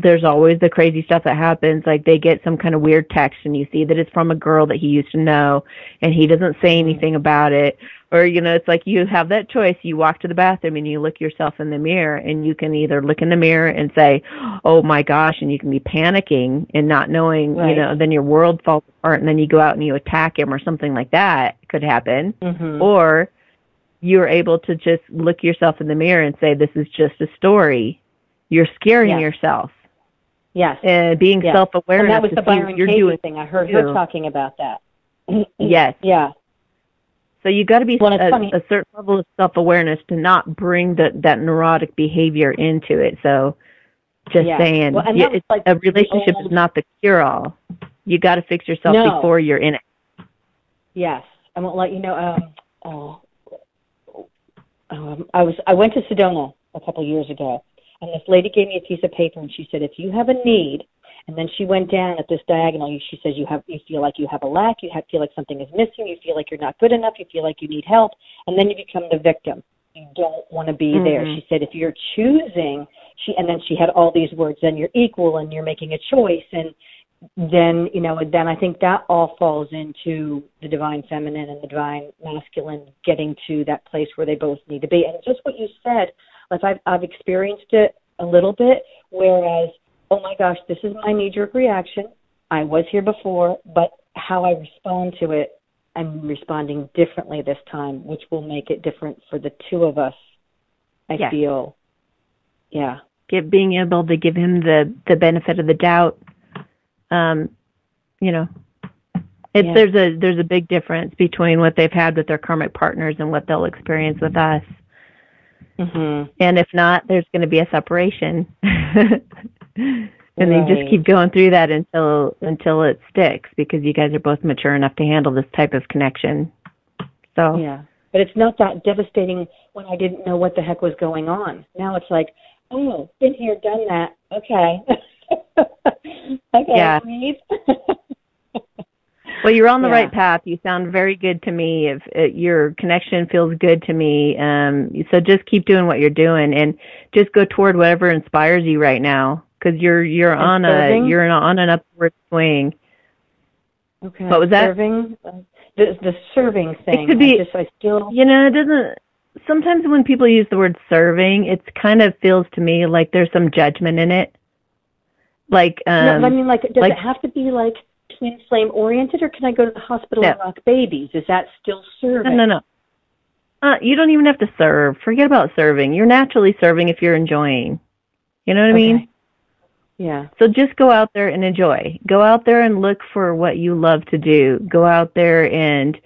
there's always the crazy stuff that happens. Like they get some kind of weird text and you see that it's from a girl that he used to know, and he doesn't say anything about it. Or, it's like you have that choice. You walk to the bathroom and you look yourself in the mirror, and you can either look in the mirror and say, oh my gosh, and you can be panicking and not knowing, then your world falls apart, and then you go out and you attack him or something like that could happen. Or you're able to just look yourself in the mirror and say, this is just a story. You're scaring yourself. Yes. And being self-aware. And that was the Byron Katie thing. I heard her talking about that. Yes. Yeah. So you got to be Well, it's funny. a certain level of self-awareness to not bring that neurotic behavior into it. So just saying, well, and that was like a relationship is not the cure-all. You got to fix yourself before you're in it. Yes. I won't let you know. I went to Sedona a couple of years ago, and this lady gave me a piece of paper, and she said, if you have a need, and then she went down at this diagonal. She says you feel like you have a lack, feel like something is missing, you feel like you're not good enough, you feel like you need help, and then you become the victim. You don't want to be there. She said if you're choosing, and then she had all these words, then you're equal and you're making a choice, and then then I think that all falls into the divine feminine and the divine masculine getting to that place where they both need to be. And just what you said, like I've experienced it a little bit, whereas, oh my gosh, this is my knee-jerk reaction. I was here before, but how I respond to it, I'm responding differently this time, which will make it different for the two of us, I feel. Yeah. Being able to give him the benefit of the doubt. There's a big difference between what they've had with their karmic partners and what they'll experience with us. Mm-hmm. And if not, there's going to be a separation. And they just keep going through that until it sticks, because you guys are both mature enough to handle this type of connection. So but it's not that devastating when I didn't know what the heck was going on. Now it's like, oh, been here, done that. Okay. Please. Well, you're on the right path. You sound very good to me. If your connection feels good to me, so just keep doing what you're doing, and just go toward whatever inspires you right now, because you're on an upward swing. Okay. What was that? Serving, the serving thing. It could be. It doesn't. Sometimes when people use the word serving, it kind of feels to me like there's some judgment in it. Like, no, I mean, does it have to be like twin flame oriented, or can I go to the hospital and rock babies? Is that still serving? No. You don't even have to serve. Forget about serving. You're naturally serving if you're enjoying. You know what I mean? Yeah. So just go out there and enjoy. Go out there and look for what you love to do. Go out there and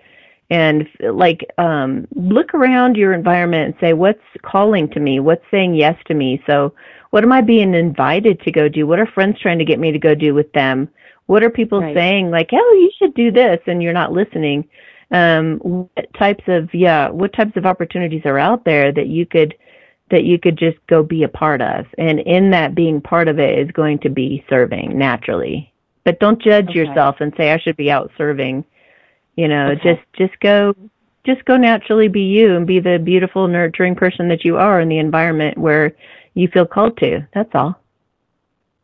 look around your environment and say, what's calling to me? What's saying yes to me? So what am I being invited to go do? What are friends trying to get me to go do with them? What are people saying, like, oh, you should do this, and you're not listening? What types of opportunities are out there that you could just go be a part of? And in that, being part of it is going to be serving naturally. But don't judge yourself and say, I should be out serving. Just go naturally, be you, and be the beautiful, nurturing person that you are in the environment where you feel called to. That's all.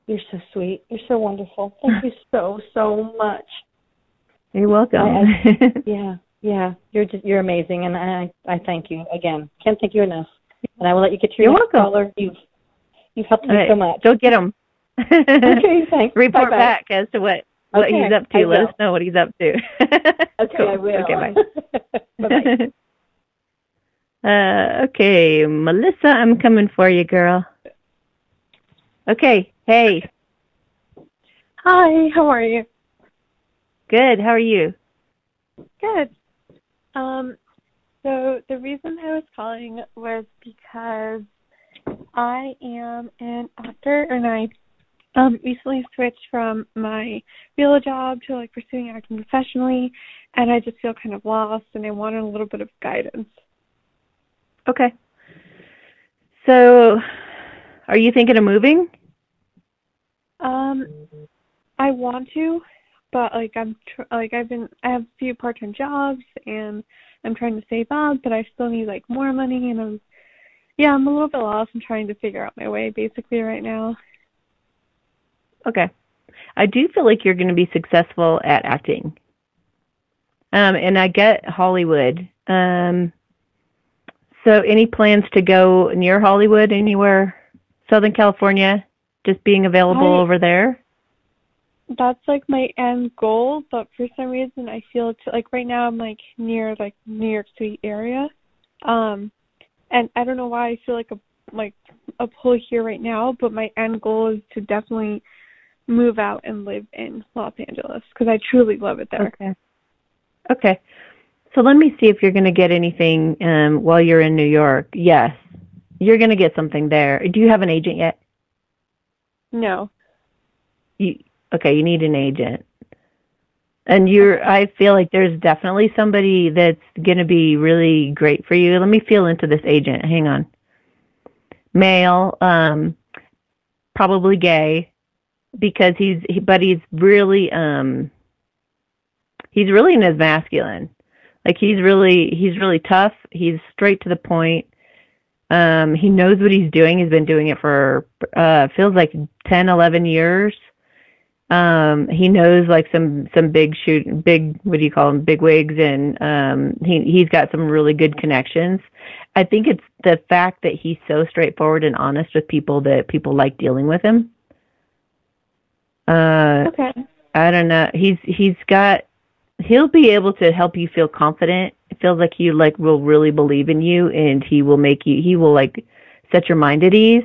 You're so sweet. You're so wonderful. Thank you so much. You're welcome. You're amazing, and I thank you again. Can't thank you enough. And I will let you get to your next caller. You've helped me so much. Go get him. Okay, thanks. Report back as to what he's up to. Let us know what he's up to. Okay, cool. I will. Okay, bye. Bye. Okay, Melissa, I'm coming for you, girl. Okay, hey. Hi, how are you? Good, how are you? Good. So the reason I was calling was because I am an actor, and I recently switched from my real job to pursuing acting professionally, and I just feel kind of lost, and I wanted a little bit of guidance. Okay. So, are you thinking of moving? I want to, but I have a few part-time jobs, and I'm trying to save up, but I still need more money, and I'm a little bit lost and trying to figure out my way basically right now. Okay. I do feel like you're going to be successful at acting. And I get Hollywood. So any plans to go near Hollywood, anywhere? Southern California, just being available over there? That's my end goal, but for some reason I feel right now I'm near New York City area. And I don't know why I feel a pull here right now, but my end goal is to definitely move out and live in Los Angeles because I truly love it there. Okay. So let me see if you're going to get anything while you're in New York. Yes, you're going to get something there. Do you have an agent yet? No. Okay, you need an agent. And I feel like there's definitely somebody that's going to be really great for you. Let me feel into this agent. Hang on. Male, probably gay, because he's really in his masculine. Like he's really tough. He's straight to the point. He knows what he's doing. He's been doing it for feels like 10, 11 years. He knows like some big what do you call them, big wigs, and he's got some really good connections. I think it's the fact that he's so straightforward and honest with people that people like dealing with him. Okay. I don't know. He'll be able to help you feel confident. It feels like he will really believe in you, and he will set your mind at ease.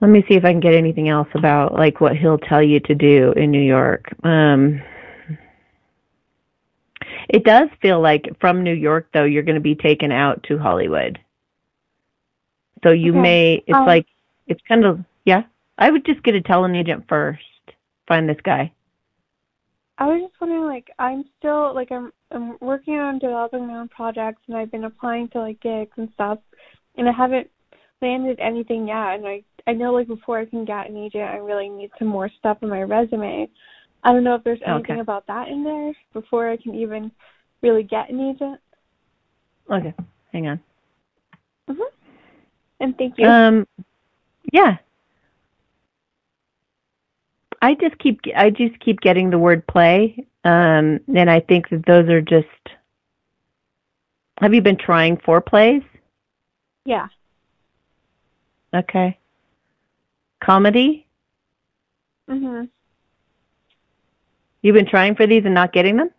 Let me see if I can get anything else about like what he'll tell you to do in New York. It does feel like from New York though, you're going to be taken out to Hollywood. So you may, it's kind of, yeah. I would just get a talent agent first. Find this guy. I was just wondering, like, I'm still, like, I'm working on developing my own projects, and I've been applying to, like, gigs and stuff, and I haven't landed anything yet, and I know, like, before I can get an agent, I really need some more stuff on my resume. I don't know if there's anything about that in there before I can even really get an agent. Okay, hang on. Mm-hmm. And thank you. Yeah. I just keep getting the word play, and I think that those are just. Have you been trying for plays? Yeah. Okay. Comedy? Mhm. You've been trying for these and not getting them?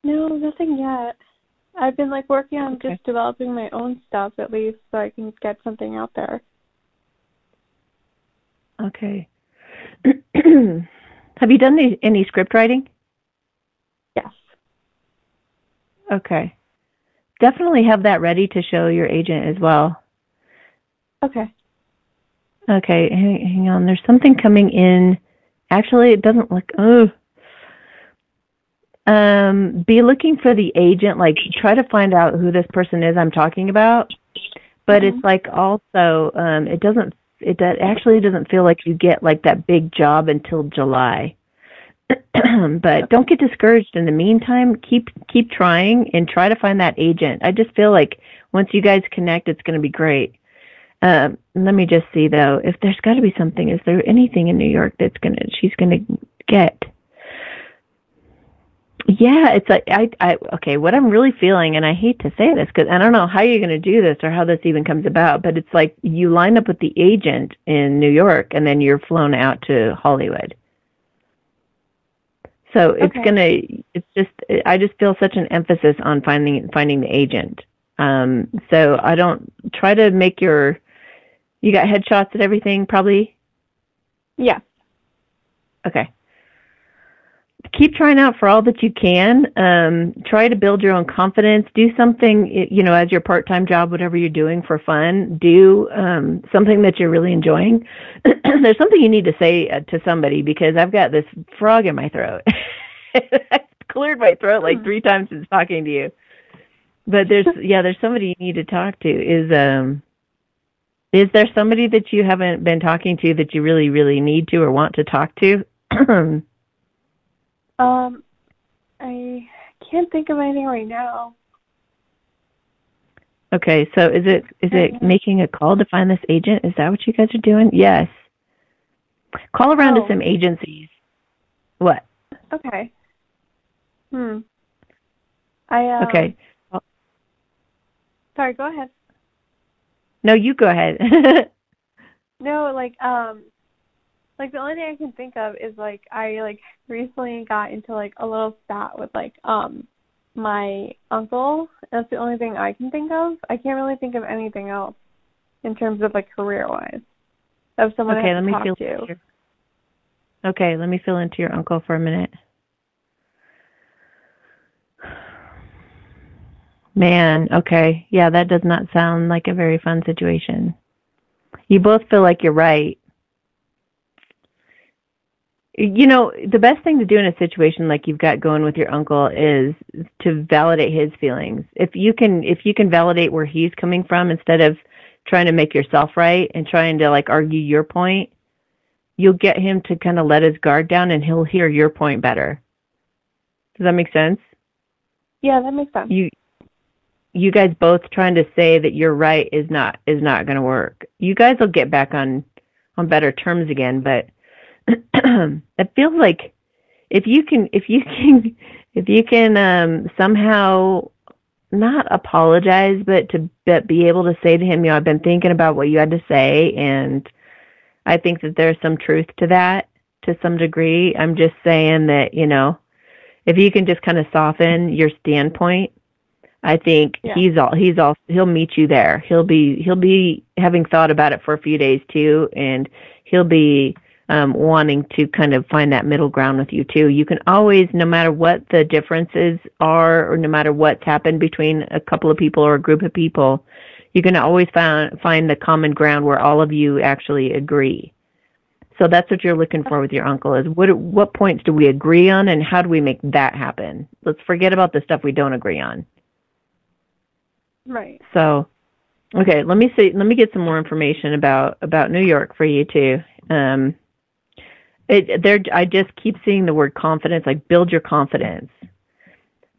No, nothing yet. I've been like working on just developing my own stuff at least, so I can get something out there. Okay. Have you done any script writing? Yes. Okay. Definitely have that ready to show your agent as well. Okay. Okay, hang on. There's something coming in. Actually, it doesn't look. Be looking for the agent. Like, try to find out who this person is I'm talking about. But it's like also, it actually doesn't feel like you get like that big job until July. But don't get discouraged in the meantime. Keep trying and try to find that agent. I just feel like once you guys connect, it's going to be great. Let me just see though, if there's got to be something. Is there anything in New York she's gonna get? Yeah, it's like okay. What I'm really feeling, and I hate to say this because I don't know how you're going to do this or how this even comes about, but it's like you line up with the agent in New York, and then you're flown out to Hollywood. So I just feel such an emphasis on finding the agent. So I don't try to make you got headshots and everything, probably? Yeah. Okay. Keep trying out for all that you can. Try to build your own confidence. Do something, as your part-time job, whatever you're doing for fun. Do something that you're really enjoying. There's something you need to say to somebody because I've got this frog in my throat. I cleared my throat like 3 times since talking to you. But there's somebody you need to talk to. Is there somebody that you haven't been talking to that you really, really need to or want to talk to? I can't think of anything right now. Okay, so is it making a call to find this agent? Is that what you guys are doing? Yes. Call around to some agencies. What? Okay. Okay. Sorry, go ahead. No, you go ahead. No, the only thing I can think of is I recently got into a little spat with my uncle. That's the only thing I can think of. I can't really think of anything else in terms of career wise of someone I have to talk to. Okay, let me fill into your uncle for a minute. Man, okay. Yeah, that does not sound like a very fun situation. You both feel like you're right. You know, the best thing to do in a situation like you've got going with your uncle is to validate his feelings. If you can validate where he's coming from instead of trying to make yourself right and trying to like argue your point, you'll get him to kind of let his guard down and he'll hear your point better. Does that make sense? Yeah, that makes sense. You guys both trying to say that you're right is not going to work. You guys will get back on better terms again, but it feels like if you can somehow not apologize, but be able to say to him, I've been thinking about what you had to say, and I think that there's some truth to that to some degree. I'm just saying that, if you can just kind of soften your standpoint, I think he'll meet you there. He'll be having thought about it for a few days too, and he'll be wanting to kind of find that middle ground with you too. You can always, no matter what the differences are, or no matter what's happened between a couple of people or a group of people, you can always find the common ground where all of you actually agree. So that's what you're looking for with your uncle is what points do we agree on and how do we make that happen? Let's forget about the stuff we don't agree on. Right. So, okay, let me get some more information about New York for you too. I just keep seeing the word confidence, like build your confidence.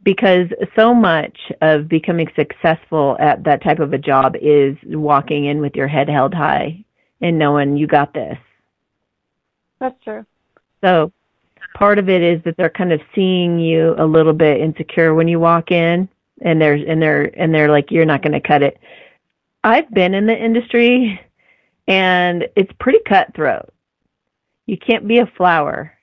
Because so much of becoming successful at that type of a job is walking in with your head held high and knowing you got this. That's true. So part of it is that they're kind of seeing you a little bit insecure when you walk in, and they're like, you're not going to cut it. I've been in the industry, and it's pretty cutthroat. You can't be a flower.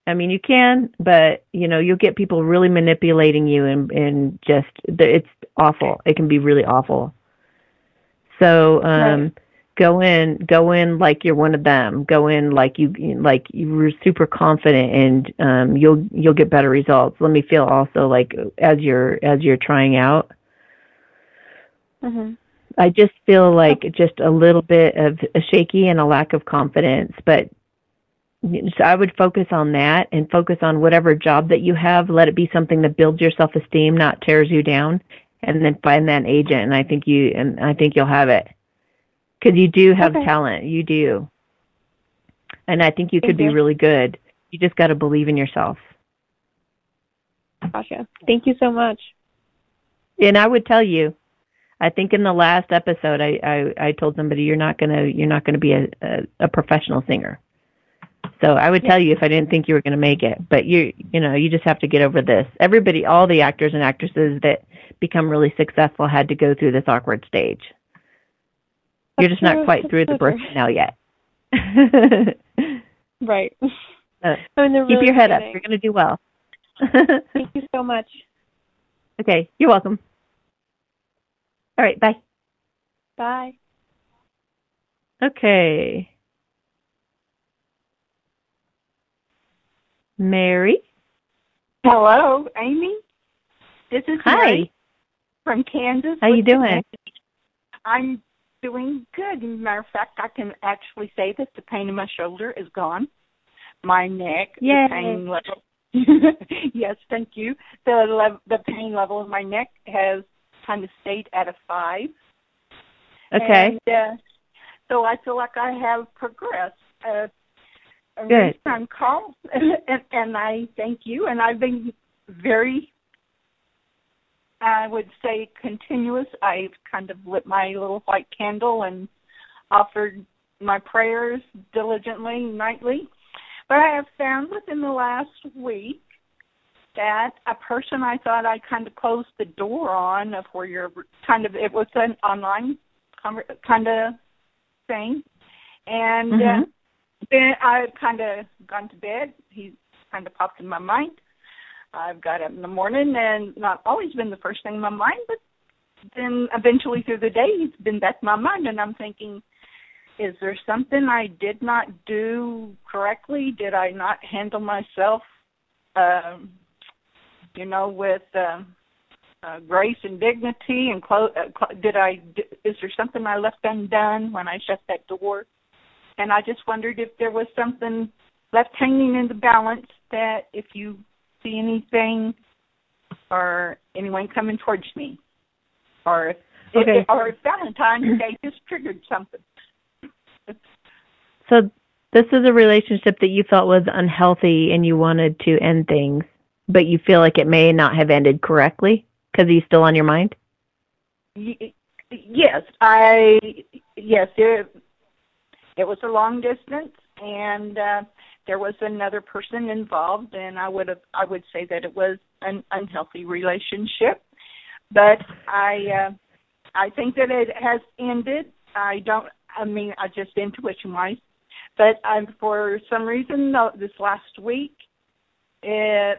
I mean, you can, but you'll get people really manipulating you, and just it's awful. It can be really awful. So Right. go in like you're one of them. Go in like you were super confident, and you'll get better results. Let me feel also like as you're trying out. Mhm. I just feel like just a little bit of a shaky and a lack of confidence, but. So I would focus on that and focus on whatever job that you have. Let it be something that builds your self-esteem, not tears you down. And then find that agent, and I think you'll have it because you do have talent. You do, and I think you could be really good. You just got to believe in yourself. Gotcha. Thank you so much. And I would tell you, I think in the last episode, I told somebody you're not gonna be a professional singer. So I would tell you if I didn't think you were going to make it, but you just have to get over this. Everybody, all the actors and actresses that become really successful had to go through this awkward stage. You're just not quite through the birth canal yet. Right. Keep your head up. You're going to do well. Thank you so much. Okay. You're welcome. All right. Bye. Bye. Okay. Mary? Hello, Amy. This is Mary from Kansas. How you doing? I'm doing good. As a matter of fact, I can actually say that the pain in my shoulder is gone. My neck, Yay. the pain level. Yes, thank you. The pain level in my neck has kind of stayed at a 5. Okay. And, so I feel like I have progressed. Good. I'm called, and I thank you. And I've been very, I would say, continuous. I've kind of lit my little white candle and offered my prayers diligently, nightly. But I have found within the last week that a person I thought I kind of closed the door on, of where you're kind of, it was an online kind of thing, and. Then I've kind of gone to bed. He kind of popped in my mind. I've got up in the morning, and not always been the first thing in my mind, but then eventually through the day, it's been back in my mind, and I'm thinking, is there something I did not do correctly? Did I not handle myself, with grace and dignity, and is there something I left undone when I shut that door? And I just wondered if there was something left hanging in the balance, that if you see anything or anyone coming towards me, or if Valentine's Day just triggered something. So this is a relationship that you felt was unhealthy and you wanted to end things, but you feel like it may not have ended correctly because he's still on your mind? Yes, it was a long distance, and there was another person involved, and I would say that it was an unhealthy relationship. But I think that it has ended. I just intuition-wise, but for some reason this last week, he's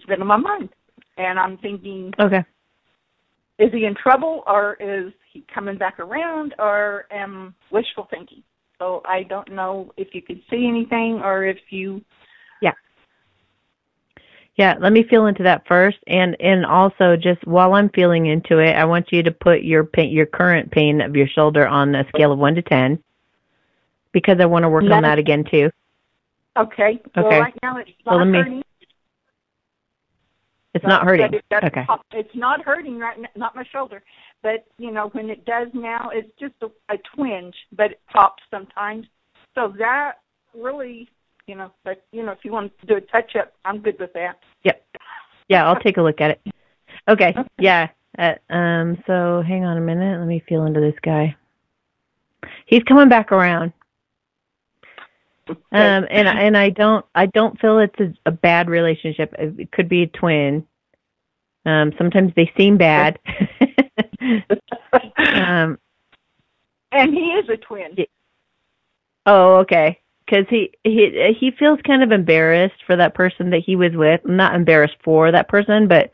been on my mind, and I'm thinking, okay, is he in trouble, or is he coming back around, or am wishful thinking? So I don't know if you could see anything, or if you... Yeah, let me feel into that first, and also just while I'm feeling into it, I want you to put your current pain of your shoulder on a scale of 1 to 10, because I want to work on that again too. Okay. Well, right now it's not hurting. It's not hurting. Okay. It's not hurting right now, not my shoulder, but when it does now, it's just a twinge, but it pops sometimes. So that really. But if you want to do a touch-up, I'm good with that. Yep. Yeah, I'll take a look at it. Okay. Yeah. So hang on a minute. Let me feel into this guy. He's coming back around. And I don't feel it's a bad relationship. It could be a twin. Sometimes they seem bad. And he is a twin. Oh, okay. Because he feels kind of embarrassed for that person that he was with. Not embarrassed for that person, but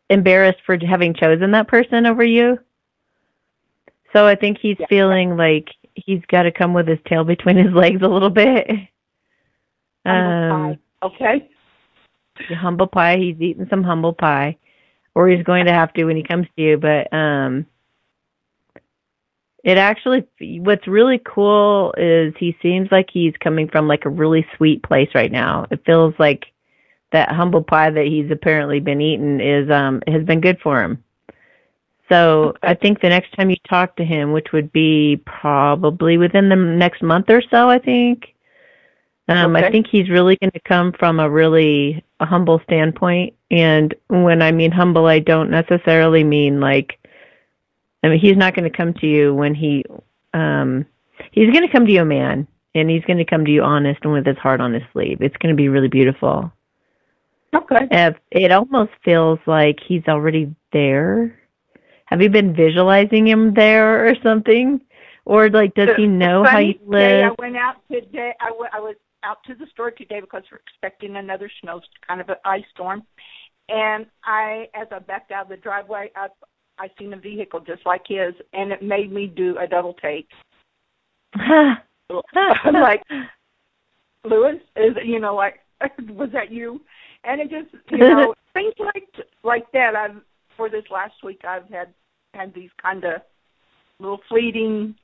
embarrassed for having chosen that person over you. So I think he's feeling like he's got to come with his tail between his legs a little bit. Okay. Humble pie. He's eating some humble pie, or he's going to have to when he comes to you. But it actually, what's really cool is he seems like he's coming from like a really sweet place right now. It feels like that humble pie that he's apparently been eating has been good for him. So I think the next time you talk to him, which would be probably within the next month or so, I think. I think he's really going to come from a humble standpoint. And when I mean humble, I don't necessarily mean he's not going to come to you when he's going to come to you a man, and he's going to come to you honest and with his heart on his sleeve. It's going to be really beautiful. Okay. It almost feels like he's already there. Have you been visualizing him there or something? Or does he know how you live? I went out today. I was out to the store today because we're expecting another kind of an ice storm. And as I backed out of the driveway, I seen a vehicle just like his, and it made me do a double take. Like, Louis, was that you? And it just, things like that. For this last week, I've had these kind of little fleeting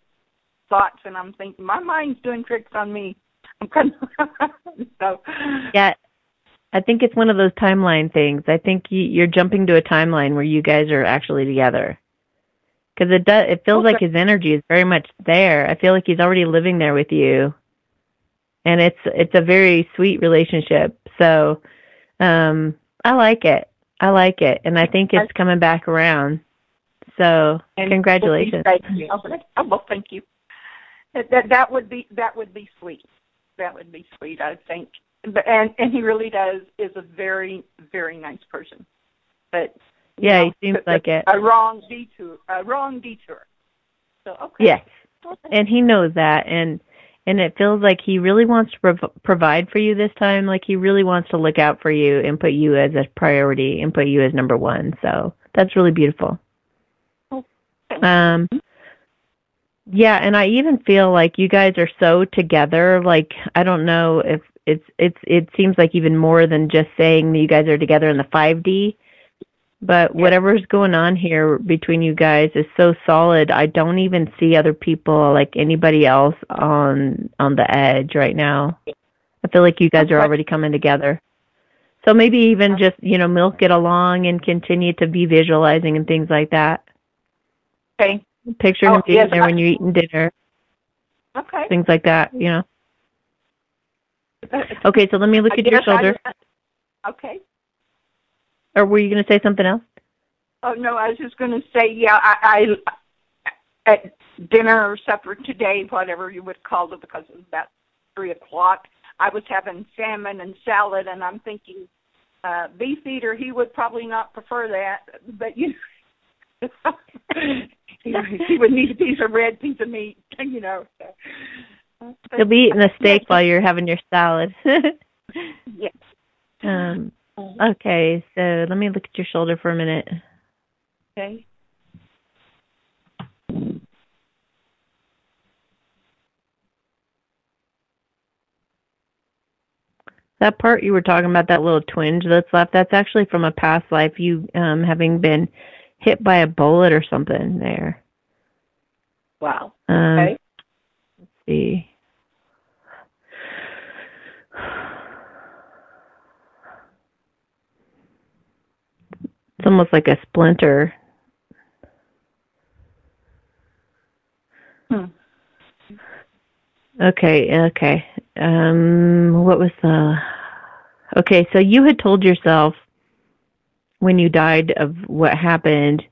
thoughts, and I'm thinking my mind's doing tricks on me. I'm kind of so. Yeah. I think it's one of those timeline things. I think you're jumping to a timeline where you guys are actually together. Because it feels like his energy is very much there. I feel like he's already living there with you. And it's a very sweet relationship. So I like it. And I think it's coming back around. So congratulations. Thank you. Well, thank you. That would be sweet. That would be sweet, I think. And he really is a very, very nice person. But he seems like it. A wrong detour. So okay. Yes, and he knows that, and it feels like he really wants to provide for you this time. Like he really wants to look out for you and put you as a priority and put you as number one. So that's really beautiful. Okay. Yeah, and I even feel like you guys are so together. Like I don't know if it seems like even more than just saying that you guys are together in the 5D. But whatever's going on here between you guys is so solid. I don't even see other people, like anybody else, on the edge right now. I feel like you guys are already coming together. So maybe even just, milk it along and continue to be visualizing and things like that. Okay. Picture him being there when you're eating dinner. Okay. Things like that, Okay, so let me look at your shoulder. Okay. Or were you going to say something else? Oh, no, I was just going to say, I at dinner or supper today, whatever you would call it, because it was about 3 o'clock, I was having salmon and salad, and I'm thinking, beef eater, he would probably not prefer that, but, he would need a piece of red piece of meat, So. You'll be eating a steak while you're having your salad. Yes. Okay, so let me look at your shoulder for a minute. Okay. That part you were talking about, that little twinge that's left, that's actually from a past life, you having been hit by a bullet or something there. Wow. Okay. Let's see. It's almost like a splinter. Okay. What was the... Okay, so you had told yourself when you died of what happened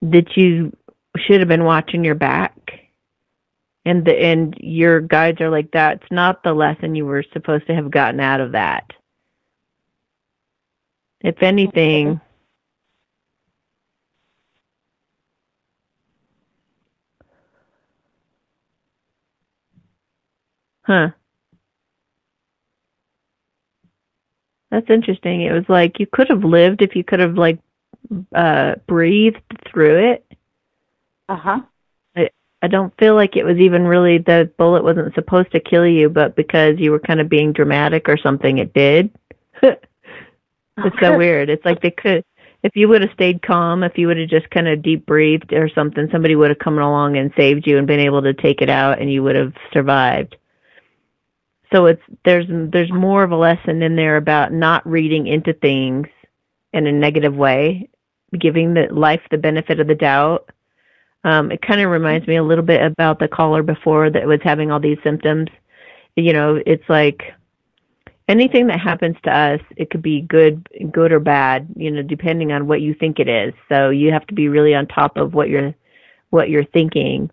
that you should have been watching your back. And your guides are like, that's not the lesson you were supposed to have gotten out of that. If anything... Huh. That's interesting. It was like you could have lived if you could have breathed through it. Uh-huh. I don't feel like it was even really, the bullet wasn't supposed to kill you, but because you were kind of being dramatic or something, it did. It's so weird. It's like they could, if you would have stayed calm, if you would have just kind of deep breathed or something, somebody would have come along and saved you and been able to take it out, and you would have survived. So there's more of a lesson in there about not reading into things in a negative way, giving life the benefit of the doubt. It kind of reminds me a little bit about the caller before that was having all these symptoms. It's like anything that happens to us, it could be good or bad, depending on what you think it is. So you have to be really on top of what you're thinking.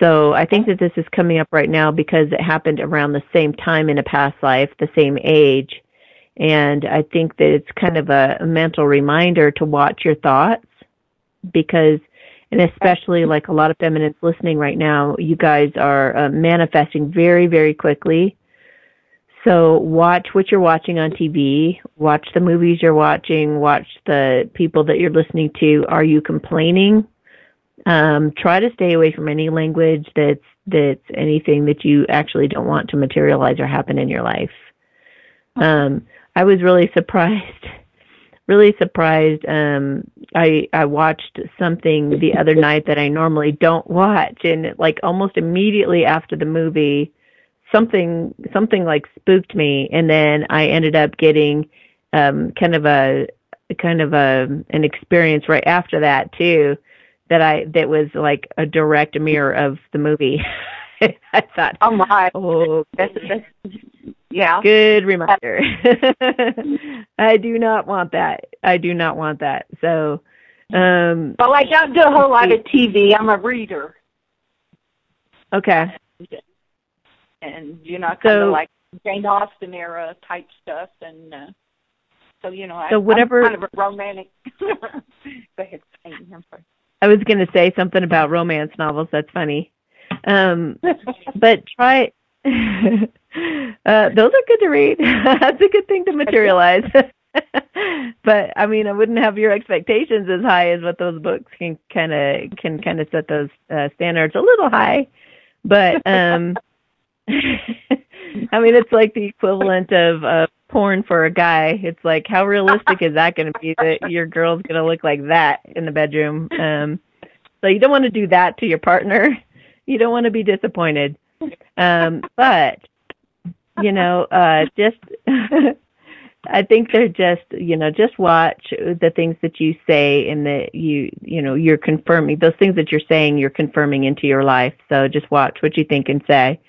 So I think that this is coming up right now because it happened around the same time in a past life, the same age. And I think that it's kind of a mental reminder to watch your thoughts because, and especially like a lot of feminines listening right now, you guys are manifesting very, very quickly. So watch what you're watching on TV, watch the movies you're watching, watch the people that you're listening to. Are you complaining? Try to stay away from any language that's anything that you actually don't want to materialize or happen in your life. I was really surprised. I watched something the other night that I normally don't watch, and like almost immediately after the movie, something like spooked me, and then I ended up getting kind of an experience right after that too. That was like a direct mirror of the movie. I thought, oh my, that's yeah, good reminder. I do not want that. So, well, I don't do a whole lot of TV. I'm a reader. Okay. And kind of like Jane Austen era type stuff, and so whatever. I'm kind of a romantic. Go ahead, I'm sorry. I was going to say something about romance novels. That's funny. But try, those are good to read. That's a good thing to materialize. But I mean, I wouldn't have your expectations as high as what those books can kind of set those standards a little high. But I mean, it's like the equivalent of porn for a guy. It's like, how realistic is that going to be that your girl's going to look like that in the bedroom? So you don't want to do that to your partner. You don't want to be disappointed. But, just, I think they're just, just watch the things that you say and that you're confirming. Those things that you're saying, you're confirming into your life. So just watch what you think and say.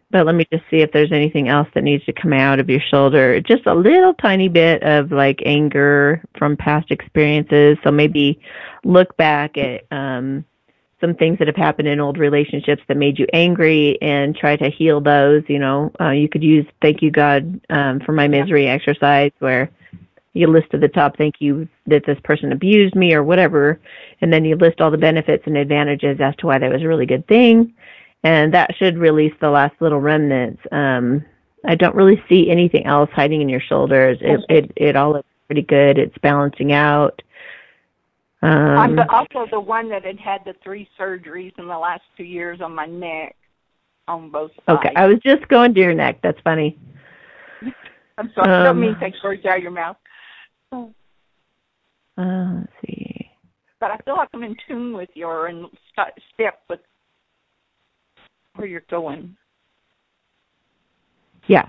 But let me just see if there's anything else that needs to come out of your shoulder. Just a little tiny bit of like anger from past experiences. So maybe look back at some things that have happened in old relationships that made you angry and try to heal those. You could use thank you God for my misery exercise where you list to the top thank you that this person abused me or whatever, and then you list all the benefits and advantages as to why that was a really good thing. And that should release the last little remnants. I don't really see anything else hiding in your shoulders. It all looks pretty good. It's balancing out. I'm also the one that had the 3 surgeries in the last 2 years on my neck, on both sides. Okay, I was just going to your neck. That's funny. I'm sorry. I don't mean to take words out of your mouth. Let's see. But I feel like I'm in tune with you or in step with where you're going. Yeah.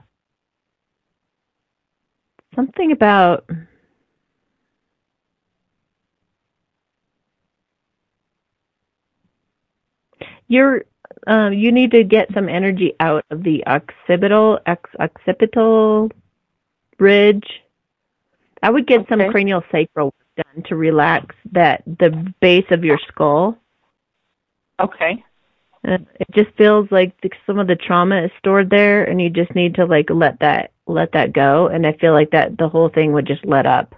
Something about you need to get some energy out of the occipital ridge. I would get some cranial sacral done to relax the base of your skull. Okay. It just feels like some of the trauma is stored there, and you just need to like let that go. And I feel like that the whole thing would just let up.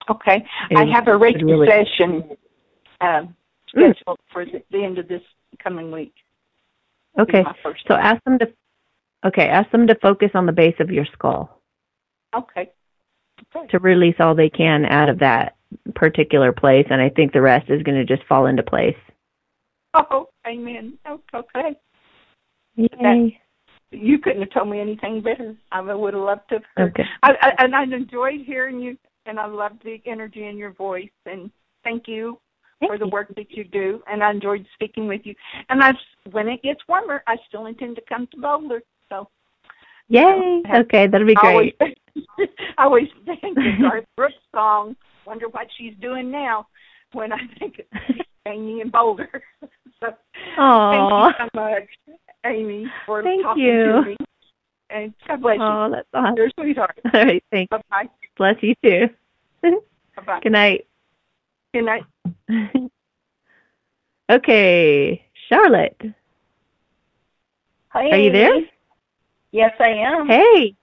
Okay. I have a Reiki session scheduled for the end of this coming week. Okay. So ask them to focus on the base of your skull. Okay. To release all they can out of that particular place, and I think the rest is going to just fall into place. Oh, amen. Okay. Yay. You couldn't have told me anything better. I would have loved to have heard. Okay. And I enjoyed hearing you, and I loved the energy in your voice. And thank you for the work that you do. And I enjoyed speaking with you. And when it gets warmer, I still intend to come to Boulder. So. Yay. Okay, that'll be great. I always think of Garth Brooks' song, Wonder What She's Doing Now, when I think of Amy in Boulder. So, aww. Thank you so much, Amy, for talking to me. And God bless you. Oh, that's awesome. You're a sweetheart. All right, thanks. Bye-bye. Bless you too. Bye-bye. Good night. Good night. Okay, Charlotte. Hi, are you there? Yes, I am. Hey.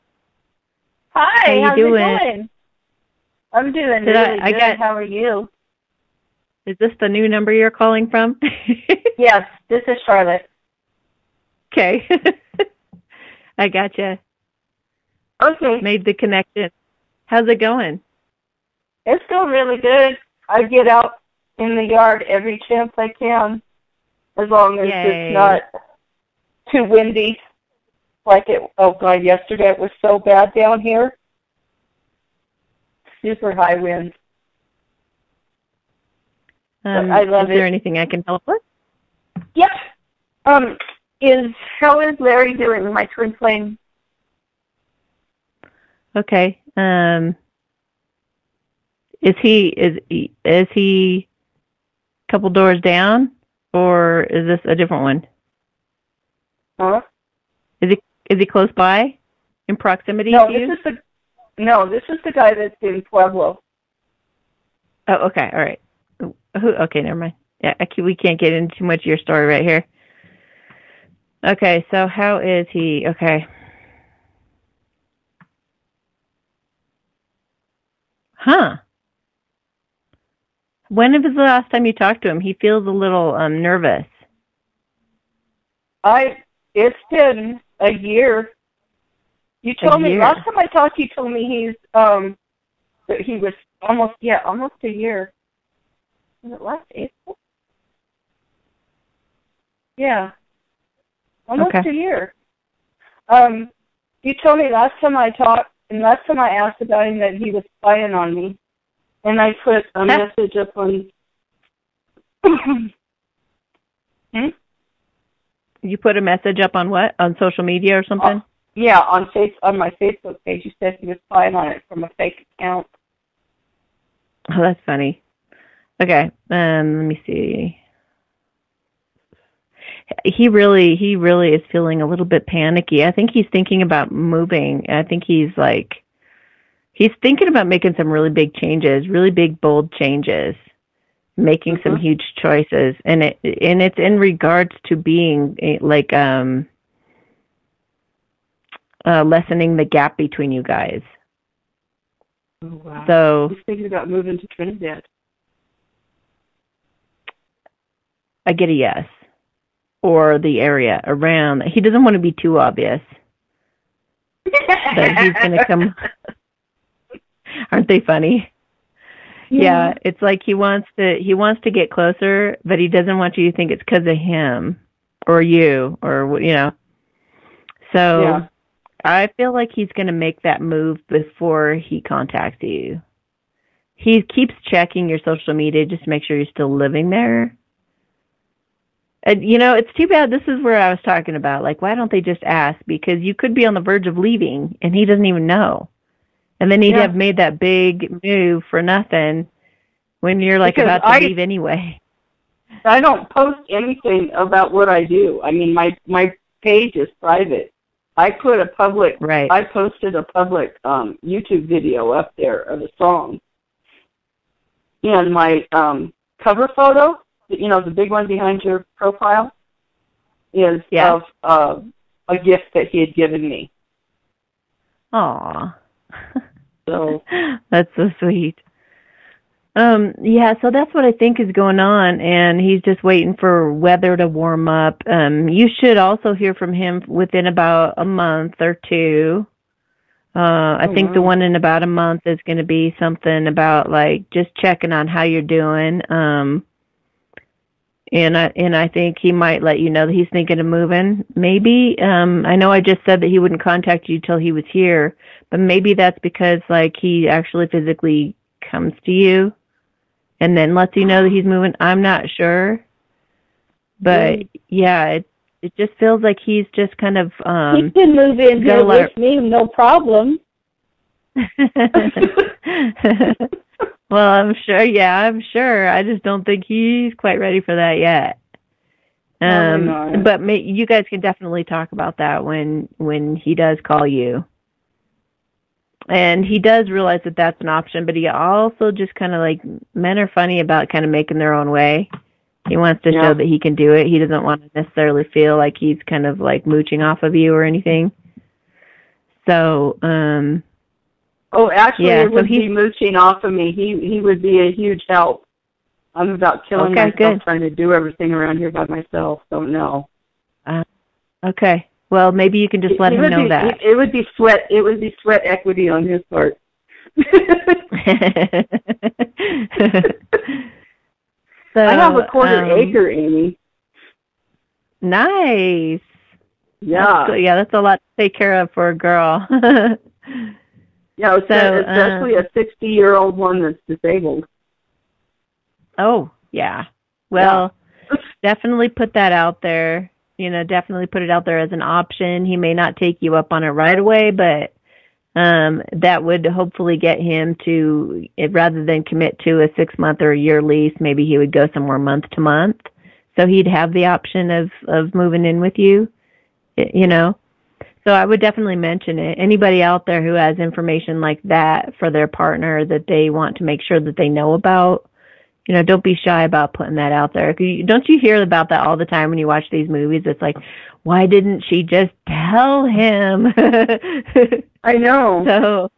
Hi, how you doing? I'm doing really good. How are you? Is this the new number you're calling from? Yes, this is Charlotte. Okay. I gotcha. Okay. Made the connection. How's it going? It's going really good. I get out in the yard every chance I can, as long as it's not too windy. Yesterday it was so bad down here. Super high winds. I love it. Is there anything I can help with? Yep. How is Larry doing, my twin flame? Okay. Is he a couple doors down, or is this a different one? Huh? Is he close by, in proximity to you? This is the guy that's in Pueblo. Oh, okay, all right. Okay, never mind. Yeah, we can't get into too much of your story right here. Okay, so how is he? Okay. Huh. When was the last time you talked to him? He feels a little nervous. It's been a year. You told me last time I talked. You told me that he was almost a year. Was it last April? Yeah. Almost Okay. a year. You told me last time I talked, and last time I asked about him that he was spying on me. And I put a message up on... You put a message up on what? On social media or something? Yeah, on my Facebook page. You said he was spying on it from a fake account. Oh, that's funny. Okay, let me see. He really is feeling a little bit panicky. I think he's thinking about moving. I think he's thinking about making some really big changes, really big, bold changes, making some huge choices, and it's in regards to being like lessening the gap between you guys. Oh, wow. So he's thinking about moving to Trinidad. I get a yes. Or the area around. He doesn't want to be too obvious that he's going to come. Aren't they funny? Yeah, it's like he wants to get closer, but he doesn't want you to think it's because of him or you or So yeah. I feel like he's going to make that move before he contacts you. He keeps checking your social media just to make sure you're still living there. It's too bad. This is where I was talking about. Like, why don't they just ask? Because you could be on the verge of leaving, and he doesn't even know. And then he'd have made that big move for nothing when you're, like, about to leave anyway. I don't post anything about what I do. I mean, my page is private. I put a public... Right. I posted a public YouTube video up there of a song. And my cover photo... the big one behind your profile is of a gift that he had given me. Aw. So that's so sweet. So that's what I think is going on, and he's just waiting for weather to warm up. You should also hear from him within about a month or two. I think the one in about a month is going to be something about, like, just checking on how you're doing. And I think he might let you know that he's thinking of moving. Maybe I know I just said that he wouldn't contact you till he was here, but maybe that's because like he actually physically comes to you and then lets you know that he's moving. I'm not sure, but yeah, it just feels like he's just kind of he can move in here with me, no problem. Well, I'm sure. Yeah, I'm sure. I just don't think he's quite ready for that yet. But you guys can definitely talk about that when he does call you. And he does realize that that's an option, but he also just kind of like, men are funny about kind of making their own way. He wants to show that he can do it. He doesn't want to necessarily feel like he's kind of like mooching off of you or anything. So, actually, it would be mooching off of me. He would be a huge help. I'm about killing myself trying to do everything around here by myself. Don't know. Okay. Well, maybe you can just let him know that. It would be sweat. It would be sweat equity on his part. So, I have a quarter acre, Amy. Nice. Yeah. That's a lot to take care of for a girl. Yeah, especially a 60-year-old one that's disabled. Oh, yeah. Well, definitely put that out there. Definitely put it out there as an option. He may not take you up on it right away, but that would hopefully get him to, rather than commit to a 6-month or a year lease, maybe he would go somewhere month to month. So he'd have the option of moving in with you, So I would definitely mention it. Anybody out there who has information like that for their partner that they want to make sure that they know about, don't be shy about putting that out there. Don't you hear about that all the time when you watch these movies? It's like, why didn't she just tell him? I know. So,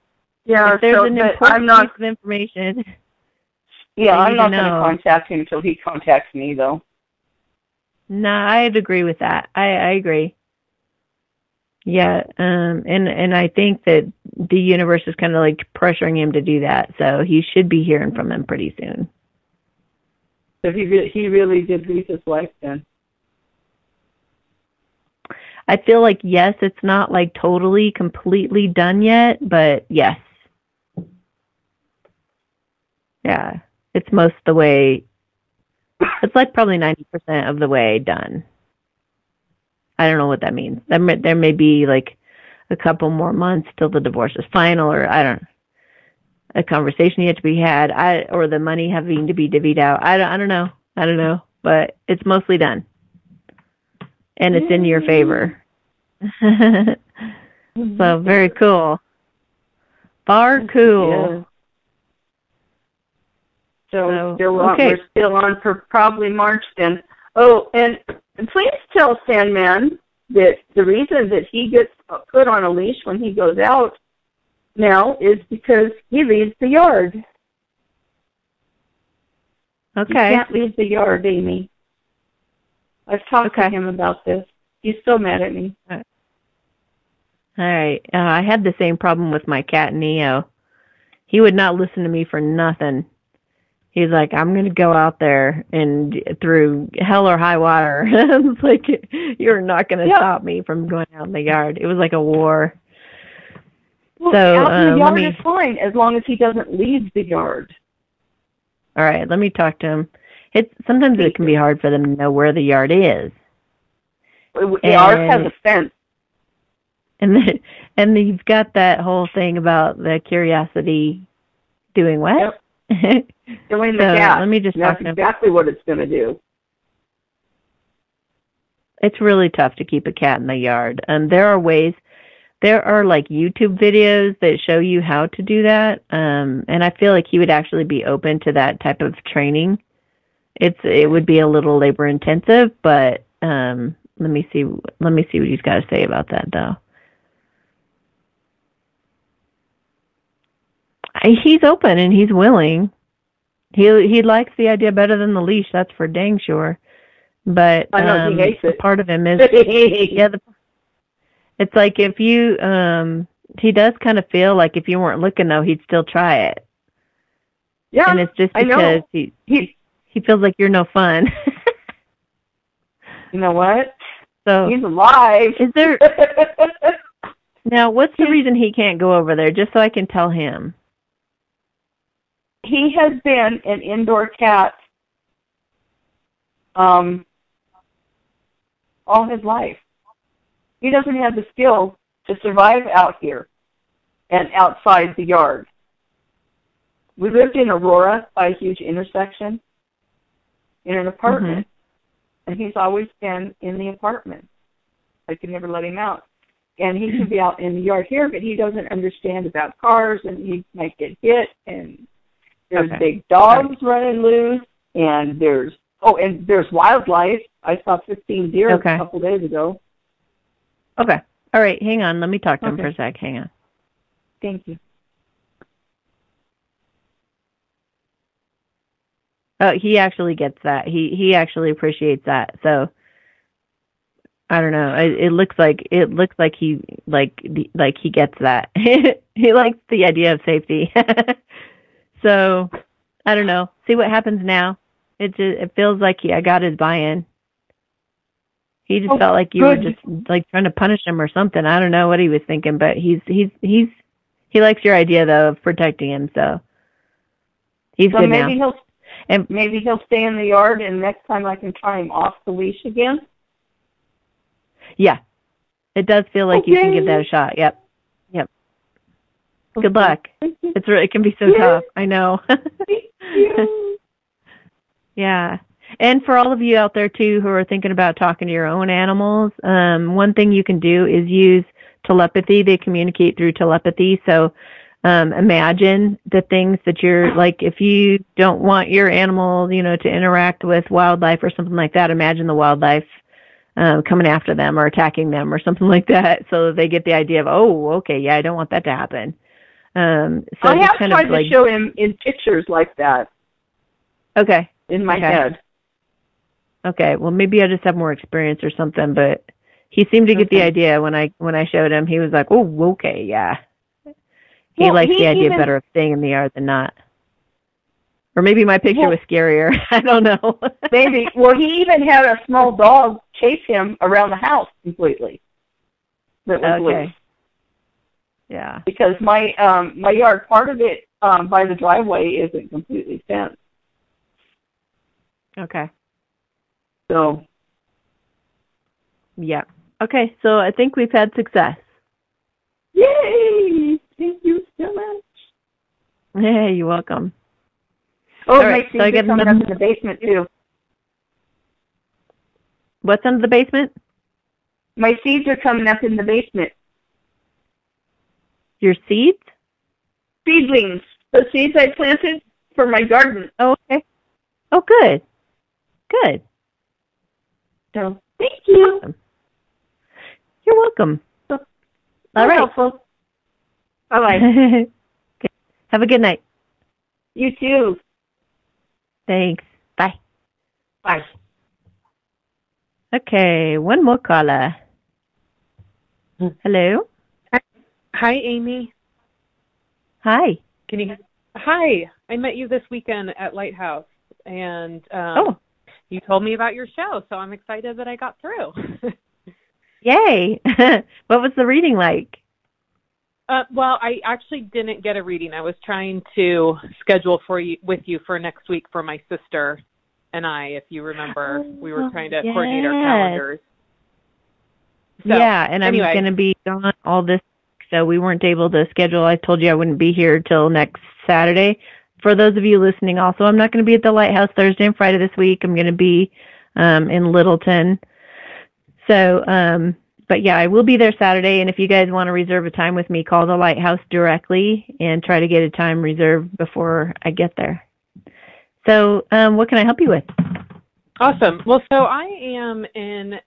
if there's an important piece of information. Yeah, I'm not going to contact him until he contacts me, though. No, I'd agree with that. I agree. Yeah, and I think that the universe is kind of like pressuring him to do that, so he should be hearing from him pretty soon. So he really did leave his wife then? I feel like, yes, it's not like totally, completely done yet, but yes. Yeah. It's most of the way. It's like probably 90% of the way done. I don't know what that means. There may be like a couple more months till the divorce is final, or I don't know, a conversation yet to be had, or the money having to be divvied out. I don't know, but it's mostly done, and it's in your favor. So very cool. Far cool. Yeah. So we're still on for probably March then. Oh, and please tell Sandman that the reason that he gets put on a leash when he goes out now is because he leaves the yard. Okay. He can't leave the yard, Amy. I've talked to him about this. He's so mad at me. All right. I had the same problem with my cat, Neo. He would not listen to me for nothing. He's like, I'm going to go out there and through hell or high water. It's like, you're not going to stop me from going out in the yard. It was like a war. Well, so, out in the yard is fine as long as he doesn't leave the yard. All right, let me talk to him. Sometimes it can be hard for them to know where the yard is. Ours has a fence. And you've got that whole thing about the curiosity doing what? Yep. Doing the cat. Let me just talk to him. That's exactly what it's going to do. It's really tough to keep a cat in the yard. There are like YouTube videos that show you how to do that. And I feel like he would actually be open to that type of training. It would be a little labor intensive, but let me see what he's got to say about that though. He's open and he's willing. He likes the idea better than the leash, that's for dang sure. But I know he hates it. Part of him is it's like if you he does kind of feel like if you weren't looking though, he'd still try it. Yeah, and it's just because he feels like you're no fun. You know what? So he's alive. Is there now? What's the reason he can't go over there? Just so I can tell him. He has been an indoor cat all his life. He doesn't have the skill to survive out here and outside the yard. We lived in Aurora by a huge intersection in an apartment, and he's always been in the apartment. I could never let him out. And he can be out in the yard here, but he doesn't understand about cars, and he might get hit, and there's big dogs running loose, and there's wildlife. I saw 15 deer a couple days ago. Okay. All right. Hang on. Let me talk to him for a sec. Hang on. Thank you. Oh, he actually gets that. He actually appreciates that. So I don't know. It looks like he he gets that. He likes the idea of safety. So I don't know. See what happens now. It feels like I got his buy-in. He just felt like you were just like trying to punish him or something. I don't know what he was thinking, but he likes your idea though of protecting him. So he's good now. Maybe he'll stay in the yard, and next time I can try him off the leash again. Yeah, it does feel like you can give that a shot. Yep. Good luck. It can be so tough. I know. Yeah. And for all of you out there too who are thinking about talking to your own animals, one thing you can do is use telepathy. They communicate through telepathy. So imagine the things that you're like, if you don't want your animal, to interact with wildlife or something like that, imagine the wildlife coming after them or attacking them or something like that, so they get the idea of, I don't want that to happen. So I have tried to show him in pictures like that. Okay. In my head. Okay. Well, maybe I just have more experience or something, but he seemed to get the idea when I showed him. He was like, "Oh, okay, yeah." He likes the idea better of staying in the yard than not. Or maybe my picture was scarier. I don't know. Maybe. Well, he even had a small dog chase him around the house completely. that was loose. Okay. Yeah. Because my yard, part of it by the driveway isn't completely fenced. Okay. So. Yeah. Okay, so I think we've had success. Yay! Thank you so much. Hey, you're welcome. Oh, All my right, seeds are coming up in the basement, too. What's under the basement? My seeds are coming up in the basement. Your seeds? Seedlings. The seeds I planted for my garden. Oh, okay. Oh, good. Good. So, thank you. Awesome. You're welcome. So all right. Helpful. Bye-bye. Okay. Have a good night. You too. Thanks. Bye. Bye. Okay, one more caller. Hello? Hi, Amy. Hi. Can you? Hi. I met you this weekend at Lighthouse, and you told me about your show, so I'm excited that I got through. Yay! What was the reading like? Well, I actually didn't get a reading. I was trying to schedule with you for next week for my sister and I, if you remember. We were trying to coordinate our calendars. So, yeah, and anyway. I'm going to be gone all this week, so we weren't able to schedule. I told you I wouldn't be here till next Saturday. For those of you listening also, I'm not going to be at the Lighthouse Thursday and Friday this week. I'm going to be in Littleton. So, but yeah, I will be there Saturday, and if you guys want to reserve a time with me, call the Lighthouse directly and try to get a time reserved before I get there. So, what can I help you with? Awesome. Well, so I am at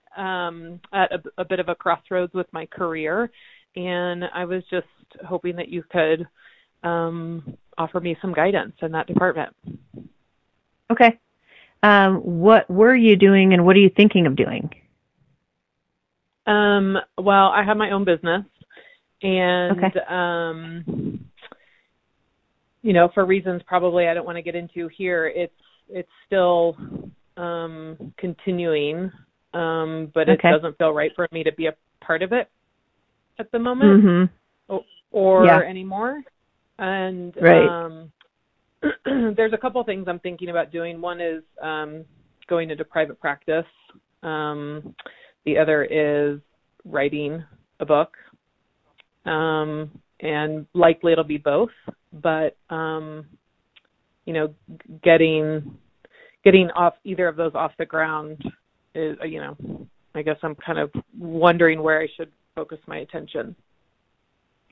a bit of a crossroads with my career, and I was just hoping that you could offer me some guidance in that department. Okay. What were you doing, and what are you thinking of doing? Well, I have my own business, and okay. You know, for reasons probably I don't want to get into here, it's still continuing, but it doesn't feel right for me to be a part of it at the moment, or anymore. And there's a couple things I'm thinking about doing. One is going into private practice. The other is writing a book, and likely it'll be both. But you know, getting off either of those off the ground is, you know, I guess I'm kind of wondering where I should focus my attention.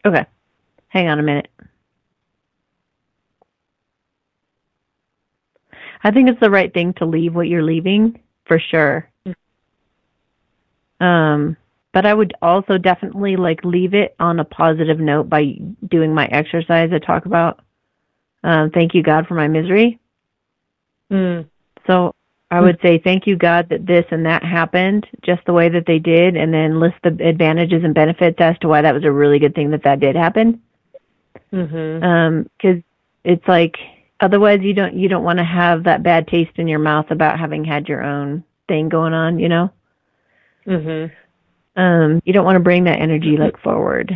Okay, hang on a minute. I think it's the right thing to leave what you're leaving, for sure. But I would also definitely leave it on a positive note by doing my exercise I talk about. Thank you, God, for my misery. So I would say, thank you, God, that this and that happened just the way that they did, and then list the advantages and benefits as to why that was a really good thing that did happen. Because it's like, otherwise you don't want to have that bad taste in your mouth about having had your own thing going on, you know? You don't want to bring that energy forward.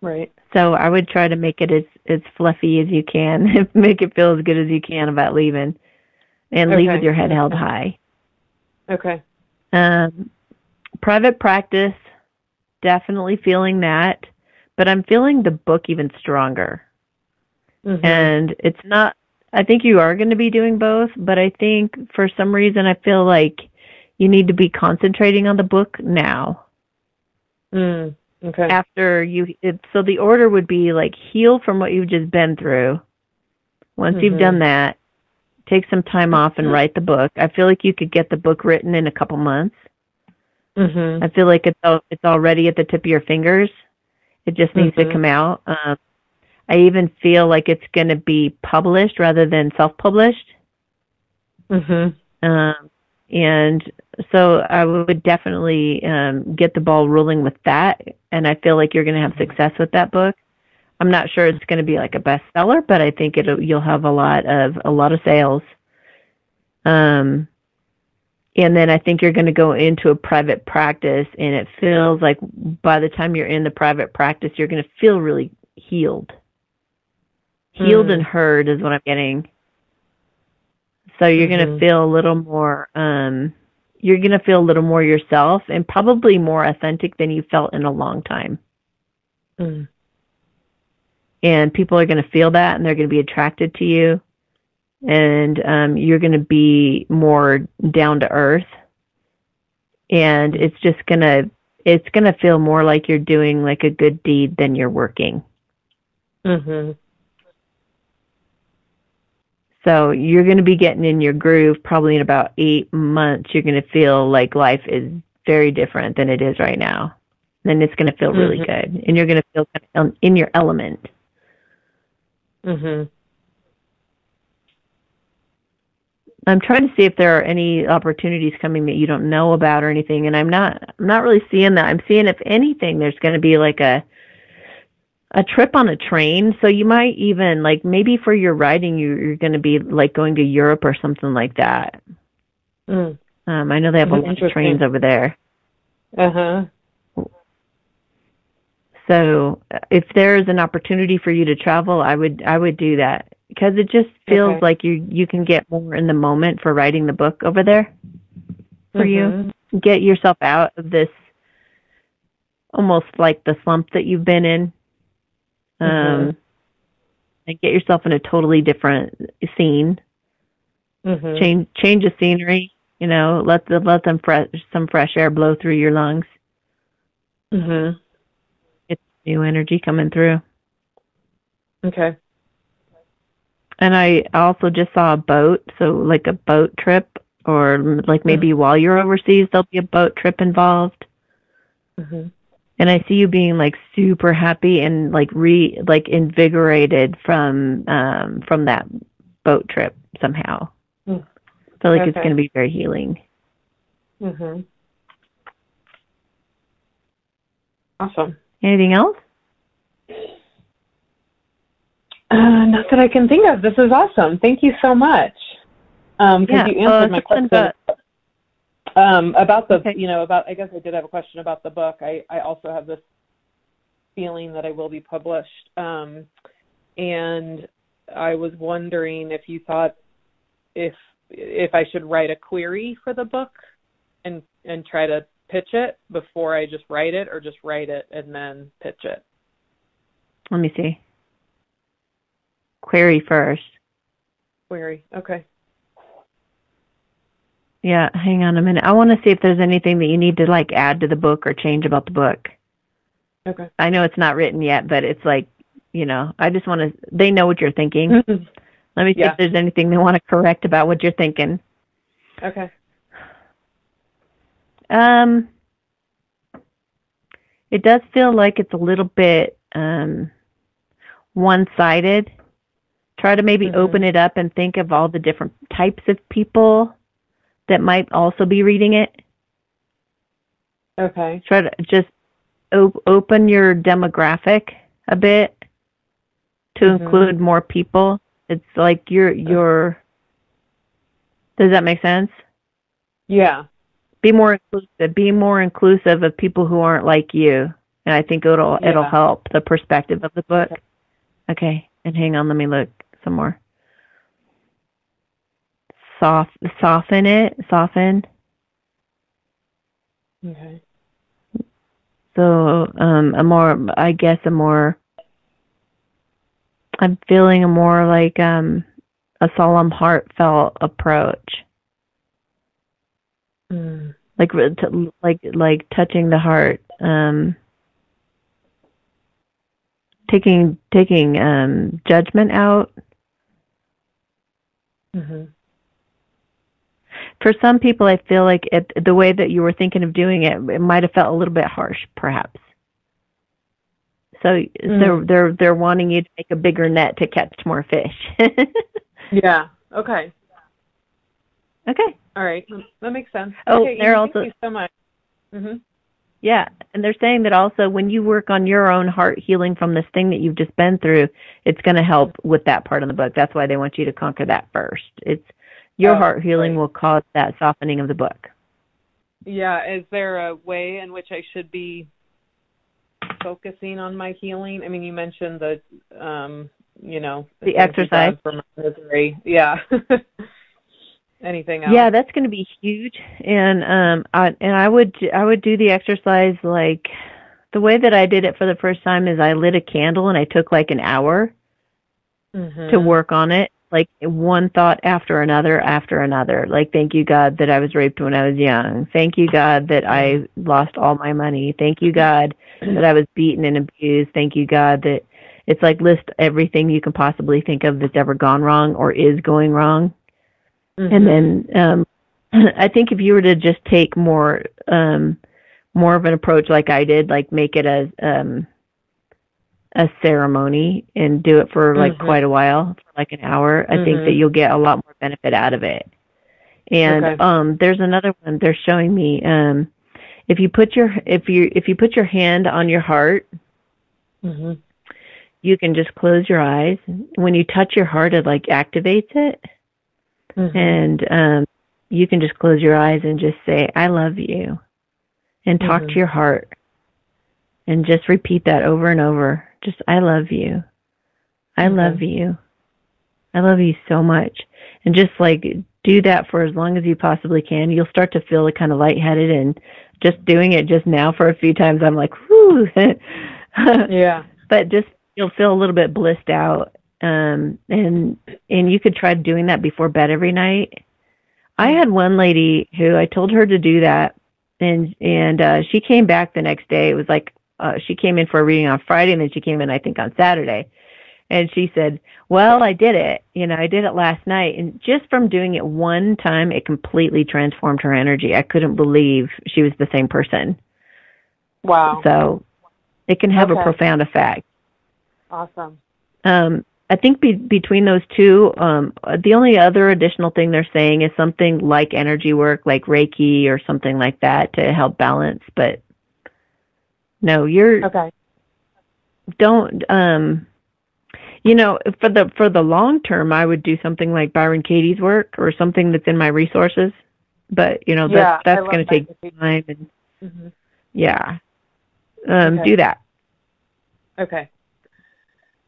Right. So I would try to make it as fluffy as you can, make it feel as good as you can about leaving, and leave with your head held high. Okay. Private practice, definitely feeling that, but I'm feeling the book even stronger. And it's not, I think you are going to be doing both, but I think for some reason I feel like you need to be concentrating on the book now. Okay. After so the order would be heal from what you've just been through. Once you've done that, take some time off and write the book. I feel like you could get the book written in a couple months. I feel like it's already at the tip of your fingers. It just needs to come out. I even feel like it's going to be published rather than self-published. And so I would definitely get the ball rolling with that, and I feel like you're going to have success with that book. I'm not sure it's going to be a bestseller, but I think you'll have a lot of sales. And And then I think you're going to go into a private practice, and it feels like by the time you're in the private practice, you're going to feel really healed. Healed and heard is what I'm getting. So you're going to feel a little more, you're going to feel a little more yourself and probably more authentic than you felt in a long time. And people are going to feel that, and they're going to be attracted to you. And you're going to be more down to earth. And it's just going to feel more like you're doing like a good deed than you're working. So you're going to be getting in your groove probably in about 8 months. You're going to feel like life is very different than it is right now. Then it's going to feel really good. And you're going to feel kind of in your element. I'm trying to see if there are any opportunities coming that you don't know about or anything. And I'm not really seeing that. I'm seeing, if anything, there's going to be like a trip on a train. So you might even, like, maybe for your writing, you're going to be like going to Europe or something like that. I know they have a lot of trains over there. So if there's an opportunity for you to travel, I would do that, because it just feels like you can get more in the moment for writing the book over there for you. Get yourself out of this almost like the slump that you've been in. And get yourself in a totally different scene. Change the scenery. You know, let some fresh air blow through your lungs. Get new energy coming through. Okay. And I also just saw a boat, so like a boat trip, or like maybe while you're overseas, there'll be a boat trip involved. And I see you being like super happy and like invigorated from that boat trip somehow. I feel like it's going to be very healing. Awesome. Anything else? Not that I can think of. This is awesome. Thank you so much. Because you answered my question about the, I guess I did have a question about the book. I also have this feeling that I will be published. And I was wondering if you thought if I should write a query for the book and try to pitch it before I just write it, or just write it and then pitch it. Let me see. Query first. Query. Okay. Yeah, hang on a minute. I want to see if there's anything that you need to like add to the book or change about the book. Okay. I know it's not written yet, but it's like, I just want to, they know what you're thinking. Let me see if there's anything they want to correct about what you're thinking. Okay. It does feel like it's a little bit one-sided. Try to maybe open it up and think of all the different types of people that might also be reading it. Okay. Try to just open your demographic a bit to include more people. It's like you're. Does that make sense? Yeah. Be more inclusive. Be more inclusive of people who aren't like you, and I think it'll help the perspective of the book. Okay, and hang on, let me look some more. Soften it. Soften. Okay. So I'm feeling a more like a solemn, heartfelt approach. Like touching the heart. Taking judgment out. For some people, I feel like the way that you were thinking of doing it, it might have felt a little bit harsh, perhaps. So they're wanting you to make a bigger net to catch more fish. Yeah. Okay. Okay. All right. That makes sense. Oh, okay, thank you so much. Yeah, and they're saying that also when you work on your own heart healing from this thing that you've just been through, it's going to help with that part of the book. That's why they want you to conquer that first. your heart healing right. will cause that softening of the book. Yeah. Is there a way in which I should be focusing on my healing? I mean, you mentioned the, the exercise for my misery. Yeah. Anything else? Yeah, that's going to be huge. And I would do the exercise like the way that I did it for the first time is I lit a candle and I took like an hour to work on it, like one thought after another. Like, thank you, God, that I was raped when I was young. Thank you, God, that I lost all my money. Thank you, God, that I was beaten and abused. Thank you, God, that it's like list everything you can possibly think of that's ever gone wrong or is going wrong. And then I think if you were to just take more of an approach like I did, like make it a ceremony and do it for like quite a while, for like an hour, I think that you'll get a lot more benefit out of it. And there's another one they're showing me. If you put your hand on your heart, you can just close your eyes. When you touch your heart, it like activates it. And you can just close your eyes and just say, I love you, and talk to your heart and just repeat that over and over. Just, I love you. I love you. I love you so much. And just like do that for as long as you possibly can. You'll start to feel kind of lightheaded, and just doing it just now for a few times, I'm like, whoo. Yeah. But just, you'll feel a little bit blissed out. And you could try doing that before bed every night. I had one lady who I told her to do that, and she came back the next day. It was like she came in for a reading on Friday, and then she came in, I think, on Saturday. And she said, well, I did it. I did it last night. And just from doing it one time, it completely transformed her energy. I couldn't believe she was the same person. Wow. So it can have a profound effect. Awesome. I think between those two, the only other additional thing they're saying is something like energy work, like Reiki or something like that to help balance. But no, don't, for the long term, I would do something like Byron Katie's work or something that's in my resources. But, that's going to take time. And do that. Okay.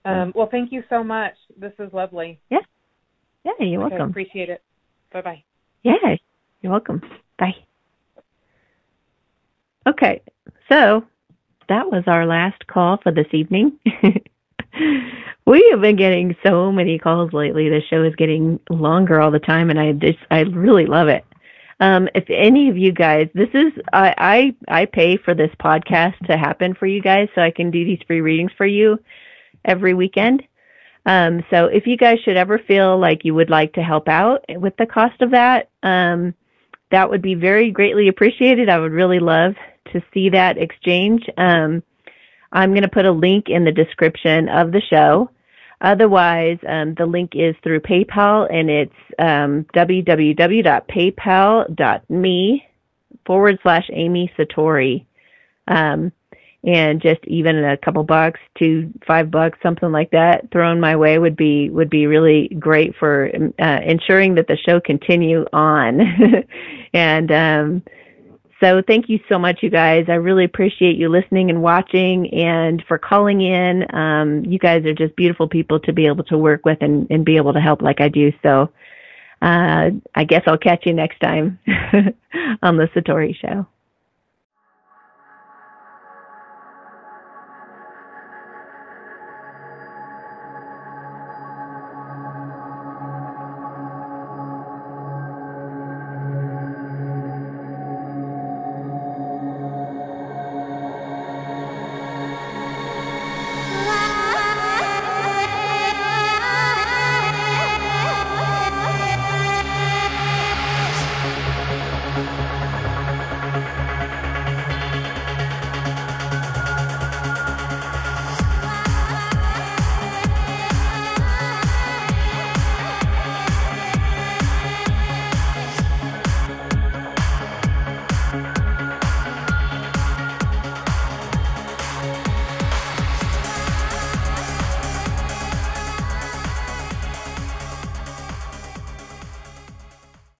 Well, thank you so much. This is lovely. Yeah. Yeah, you're welcome. I appreciate it. Bye-bye. Yeah, you're welcome. Bye. Okay, so that was our last call for this evening. We have been getting so many calls lately. The show is getting longer all the time, and I really love it. If any of you guys, I pay for this podcast to happen for you guys so I can do these free readings for you every weekend. So if you guys should ever feel like you would like to help out with the cost of that, that would be very greatly appreciated. I would really love to see that exchange. I'm going to put a link in the description of the show. Otherwise, the link is through PayPal, and it's www.paypal.me/Amy Satori. And just even a couple bucks to $5, something like that, thrown my way would be really great for ensuring that the show continue on. And so thank you so much, you guys. I really appreciate you listening and watching, and for calling in. You guys are just beautiful people to be able to work with and be able to help like I do. So I guess I'll catch you next time on the Satori Show.